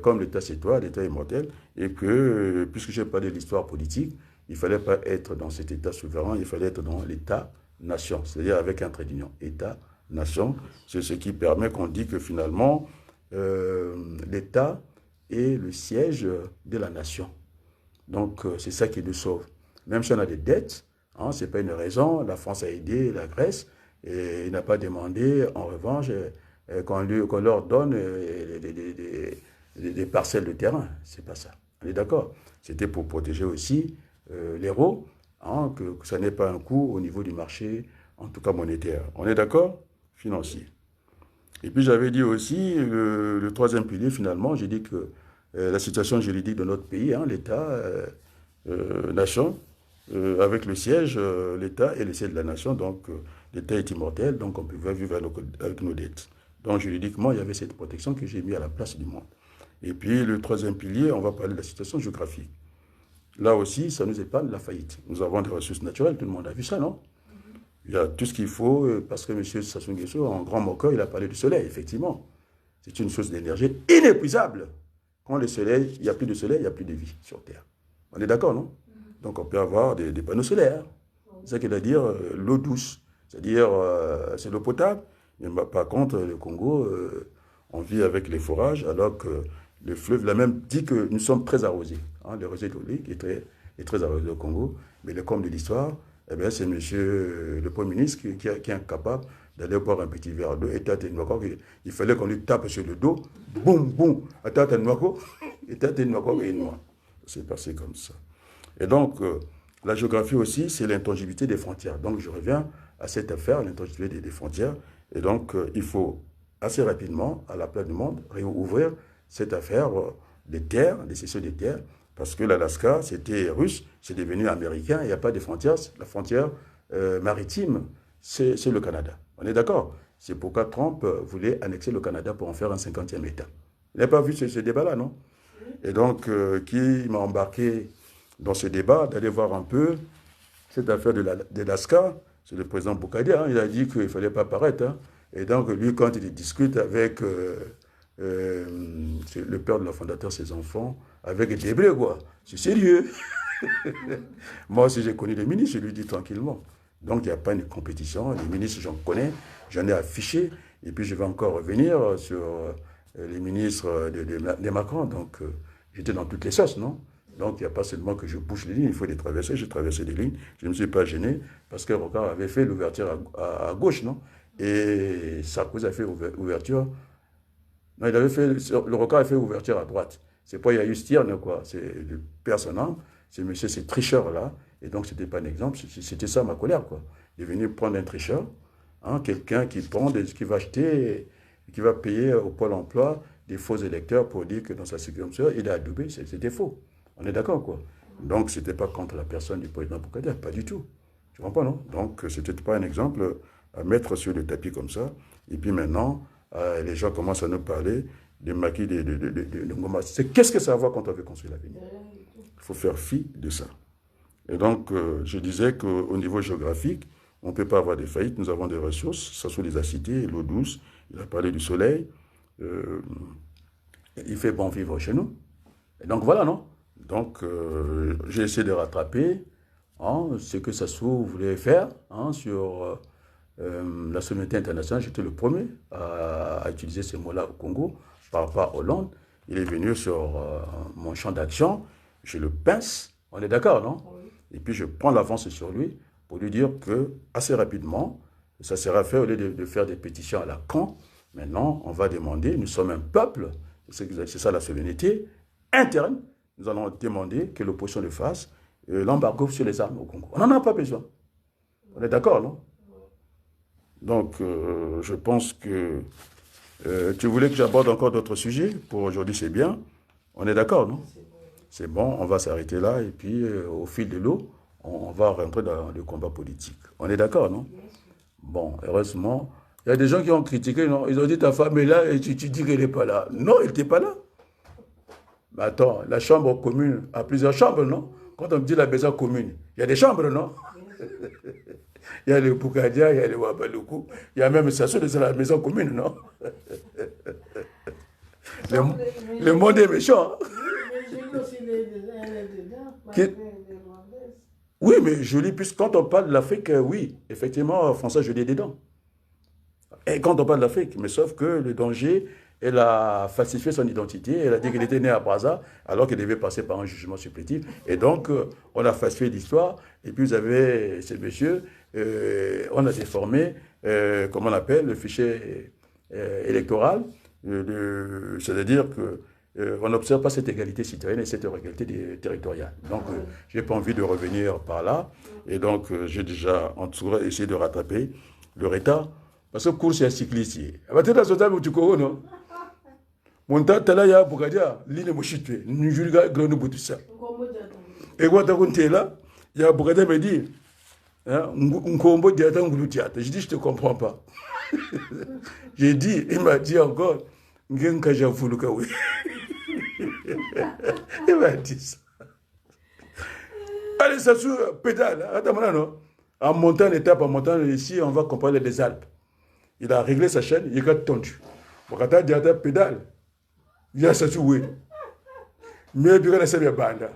comme l'État c'est toi, l'État est immortel, et que, puisque je n'ai pas de l'histoire politique, il ne fallait pas être dans cet État souverain, il fallait être dans l'État-nation, c'est-à-dire avec un trait d'union. État-nation, c'est ce qui permet qu'on dit que finalement, l'État est le siège de la nation. Donc, c'est ça qui nous sauve. Même si on a des dettes, hein, ce n'est pas une raison. La France a aidé la Grèce et il n'a pas demandé, en revanche, qu'on leur donne des parcelles de terrain. C'est pas ça. On est d'accord. C'était pour protéger aussi l'euro, hein, que ça n'ait pas un coût au niveau du marché, en tout cas monétaire. On est d'accord? Financier. Et puis j'avais dit aussi, le troisième pilier, finalement, j'ai dit que la situation juridique de notre pays, hein, l'État, nation, avec le siège, l'État est le siège de la nation, donc l'État est immortel, donc on peut vivre avec nos dettes. Donc juridiquement, il y avait cette protection que j'ai mis à la place du monde. Et puis le troisième pilier, on va parler de la situation géographique. Là aussi, ça nous épargne la faillite. Nous avons des ressources naturelles, tout le monde a vu ça, non? Il y a tout ce qu'il faut, parce que M. Sassou Nguesso, en grand moqueur, il a parlé du soleil, effectivement. C'est une source d'énergie inépuisable. Quand le soleil, il n'y a plus de soleil, il n'y a plus de vie sur Terre. On est d'accord, non? Donc on peut avoir des panneaux solaires. C'est ça qu'il veut dire l'eau douce. C'est-à-dire, c'est l'eau potable. Mais par contre, le Congo, on vit avec les forages, alors que le fleuve, l'a même dit que nous sommes très arrosés. Hein, le réseau hydraulique est très arrosé au Congo. Mais le comble de l'histoire, eh bien, c'est monsieur le Premier ministre qui est incapable d'aller boire un petit verre d'eau. Et il fallait qu'on lui tape sur le dos. Boum, boum. C'est passé comme ça. Et donc, la géographie aussi, c'est l'intangibilité des frontières. Donc, je reviens à cette affaire, l'intangibilité des frontières. Et donc, il faut assez rapidement, à la place du monde, réouvrir cette affaire des terres, des cessions des terres, parce que l'Alaska, c'était russe, c'est devenu américain, il n'y a pas de frontières, la frontière maritime, c'est le Canada. On est d'accord? C'est pourquoi Trump voulait annexer le Canada pour en faire un 50e État. Vous n'avez pas vu ce débat-là, non? Et donc, qui m'a embarqué dans ce débat, d'aller voir un peu cette affaire de l'Alaska, c'est le président Boukadia, hein, il a dit qu'il ne fallait pas paraître. Hein. Et donc, lui, quand il discute avec le père de la fondateur, ses enfants, avec des blés, quoi. C'est sérieux. Moi, si j'ai connu les ministres, je lui dis tranquillement. Donc, il n'y a pas une compétition. Les ministres, j'en connais, j'en ai affiché. Et puis, je vais encore revenir sur les ministres de Macron. Donc, j'étais dans toutes les sauces, non? Donc, il n'y a pas seulement que je bouge les lignes, il faut les traverser. J'ai traversé les lignes. Je ne me suis pas gêné parce que Rocard avait fait l'ouverture à gauche, non? Et Sarkozy a fait ouverture. Non, il avait fait, le Rocard a fait ouverture à droite. C'est pas Yayus Stierne, quoi. C'est le personnel, c'est monsieur, ces tricheurs-là. Et donc, ce n'était pas un exemple. C'était ça ma colère, quoi. Il est venu prendre un tricheur, hein, quelqu'un qui prend, qui va acheter, qui va payer au Pôle emploi des faux électeurs pour dire que dans sa circonscription, il est adoubé. C'était faux. On est d'accord, quoi. Donc, ce n'était pas contre la personne du président Boukadia, pas du tout. Tu comprends, non? Donc, ce n'était pas un exemple à mettre sur le tapis comme ça. Et puis maintenant, les gens commencent à nous parler des maquis de Ngoma. Qu'est-ce que ça va quand on veut construire l'avenir? Il faut faire fi de ça. Et donc, je disais qu'au niveau géographique, on ne peut pas avoir des faillites. Nous avons des ressources, ça sont les a cités, l'eau douce, il a parlé du soleil. Il fait bon vivre chez nous. Et donc, voilà, non? Donc, j'ai essayé de rattraper hein, ce que Sassou voulait faire hein, sur la souveraineté internationale. J'étais le premier à utiliser ces mots-là au Congo par rapport à Hollande. Il est venu sur mon champ d'action, je le pince, on est d'accord, non? Oui. Et puis je prends l'avance sur lui pour lui dire que assez rapidement, ça sera fait au lieu de faire des pétitions à la con. Maintenant, on va demander, nous sommes un peuple, c'est ça la souveraineté interne. Nous allons demander que l'opposition le fasse, l'embargo sur les armes au Congo. On n'en a pas besoin. On est d'accord, non? Donc, je pense que tu voulais que j'aborde encore d'autres sujets. Pour aujourd'hui, c'est bien. On est d'accord, non? C'est bon, on va s'arrêter là. Et puis, au fil de l'eau, on va rentrer dans le combat politique. On est d'accord, non? Bon, heureusement, il y a des gens qui ont critiqué, non? Ils ont dit ta femme est là et tu dis qu'elle n'est pas là. Non, elle n'était pas là. Mais attends, la chambre commune a plusieurs chambres, non? Quand on dit la maison commune, il y a des chambres, non? Il y a le Boukadia, il y a le Wabaloukou, il y a même Sassou de la maison commune, non? Le monde est méchant. Oui, mais joli, puisque quand on parle de l'Afrique, oui, effectivement, François Joly est dedans. Et quand on parle de l'Afrique, mais sauf que le danger, elle a falsifié son identité, elle a dit qu'elle était née à Brazza, alors qu'elle devait passer par un jugement supplétif. Et donc, on a falsifié l'histoire, et puis vous avez ces messieurs, on a déformé, comment on appelle, le fichier électoral, c'est-à-dire qu'on n'observe pas cette égalité citoyenne et cette égalité territoriale. Donc, je n'ai pas envie de revenir par là, et donc j'ai déjà essayé de rattraper le retard. Parce que course est cycliste. Tu as sauté tu connais, non? Mon temps, tu as Boukadia, l'île de Mouchitue, nous jouons le grand boutissa. Et quand tu es là, il y a Boukadia me dit, Nkombo Diata Ngouloutiata. Je dis, je ne te comprends pas. J'ai dit, il m'a dit encore, Ngenkaja Fulukawi. Il m'a dit ça. Allez, ça sous pédale. Attends, non? En montant l'étape, en montant ici, on va comparer les Alpes. Il a réglé sa chaîne, il a tendu. Bokata Diata pédale. Il y a ça sous oui. Mais puis quand on s'est banda.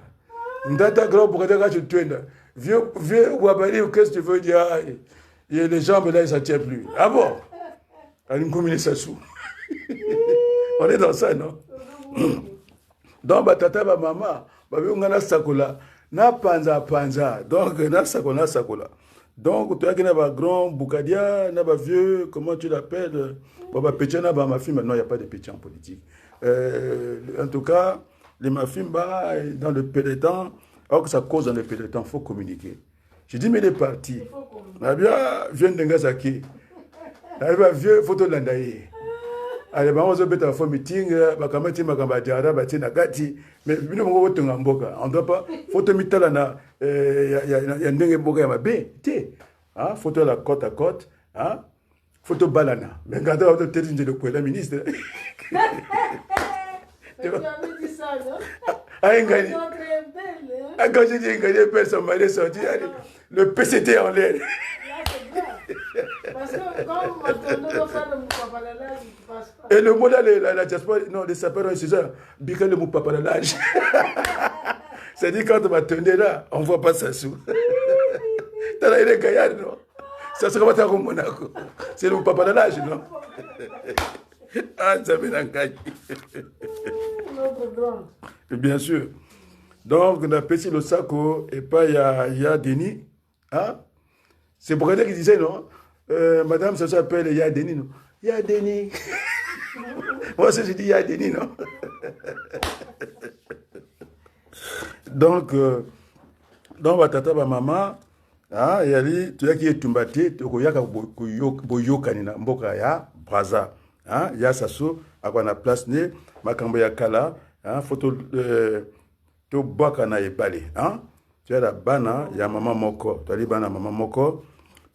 Ndata grand Bokata quand tu tournes. Vieux Wabali, qu'est-ce que tu veux dire? Et les jambes là, ils ne s'en tiennent plus. Ah bon? On a combiné ça sous. On est dans ça, non? Donc, tata, maman, on a sakola. Na panza. Donc, na sakola. Donc, tu as un grand Boukadia, un vieux, comment tu l'appelles? Petit, ma fille, maintenant, il n'y a pas de petit en politique. En tout cas, les mafim, dans le péloton, alors que ça cause dans le péloton, il faut communiquer. J'ai dit, mais les partis, vieux Ndengasaki, vieux photo de l'Andaï. allez bango zo beta fo meeting bakamati makamba diara bati na kati mais bino moko tonga mboka on doit pas photo mitala na ya ndenge mboka ya mabe te hein photo la côte à côte hein photo balana mais quand on te dit le point la ministre Tu avais dit ça, non? ah ngani Ils sont très belles, hein? ah quand j'ai dit ngani personne m'a sorti le PCT en l'air. Là, c'est grave. Parce que quand vous m'attendez dans ça, le Moukapalala, il ne passe pas. Et le mot là, la diaspora, non, les sapeurs, c'est ça. Bika le Moukapalala. C'est-à-dire, quand on m'attendait là, on ne voit pas ça sous. T'as là, il est gaillard, non? Ça se remet à Monaco. C'est le Moukapalala, non? Ah, ça fait un gaillard. Notre grande. Bien sûr. Donc, on a pété le saco, et pas il y a Denis. Hein? C'est pour elle qui disait, non? Madame, ça s'appelle Ya Denis, non? Ya Denis. Moi, je dis Ya Denis, non? Donc, ma tata, ma maman, hein, yali, tu as qui est tombé, tu as boyokani na mboka ya Braza. Hein, ya sasso, à quoi on a place né, ma ya kala, hein, photo, to baka na ebale, hein? Tu as la bana, ya maman moko, tu as dit bana maman moko,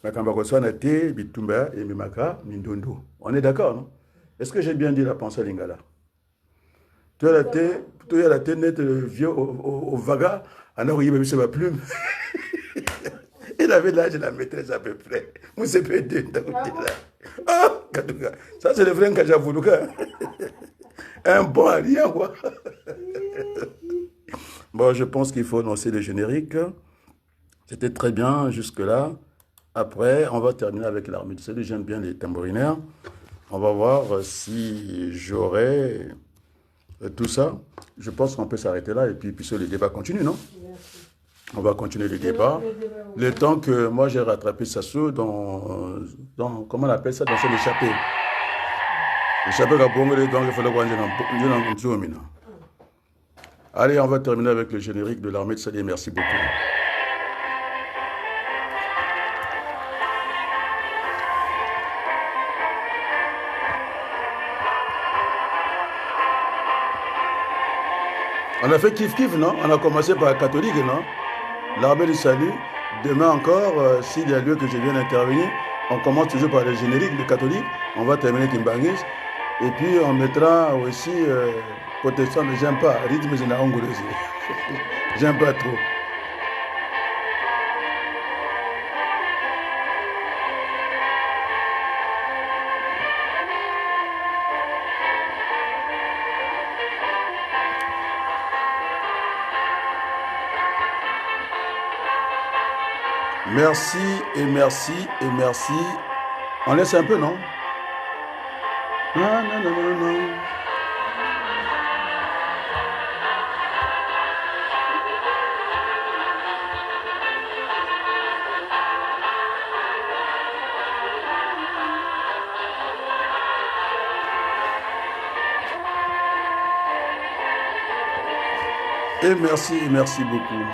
ma kamba so na te, bitumba, et mimaka, mindondo. On est d'accord, non? Est-ce que j'ai bien dit la pensée lingala? Tu as la tête nette, vieux au vaga, en a oublié ma plume. Il avait l'âge de la maîtresse à peu près. Moi, c'est peu de ah, ça, c'est le vrai que j'ai voulu. Un bon allié, quoi. Bon, je pense qu'il faut annoncer le générique. C'était très bien jusque-là. Après, on va terminer avec l'armée. Tu sais, j'aime bien les tambourinaires. On va voir si j'aurai tout ça. Je pense qu'on peut s'arrêter là et puis le débat continue, non? Merci. On va continuer le débat. Le temps que moi j'ai rattrapé Sassou dans comment on appelle ça, dans son échappée. L'échappée qu'a bongolé, donc il fallait voir un. Allez, on va terminer avec le générique de l'armée de Sali. Merci beaucoup. On a fait kiff-kiff, non? On a commencé par la catholique, non? L'armée du salut. Demain encore, s'il y a lieu que je vienne intervenir, on commence toujours par le générique de catholique. On va terminer Kimbangis. Et puis on mettra aussi protestant, mais j'aime pas. Rythme, je n'ai pas. J'aime pas trop. Merci et merci et merci. On laisse un peu, non? Non, non, non, non, non. Et merci beaucoup.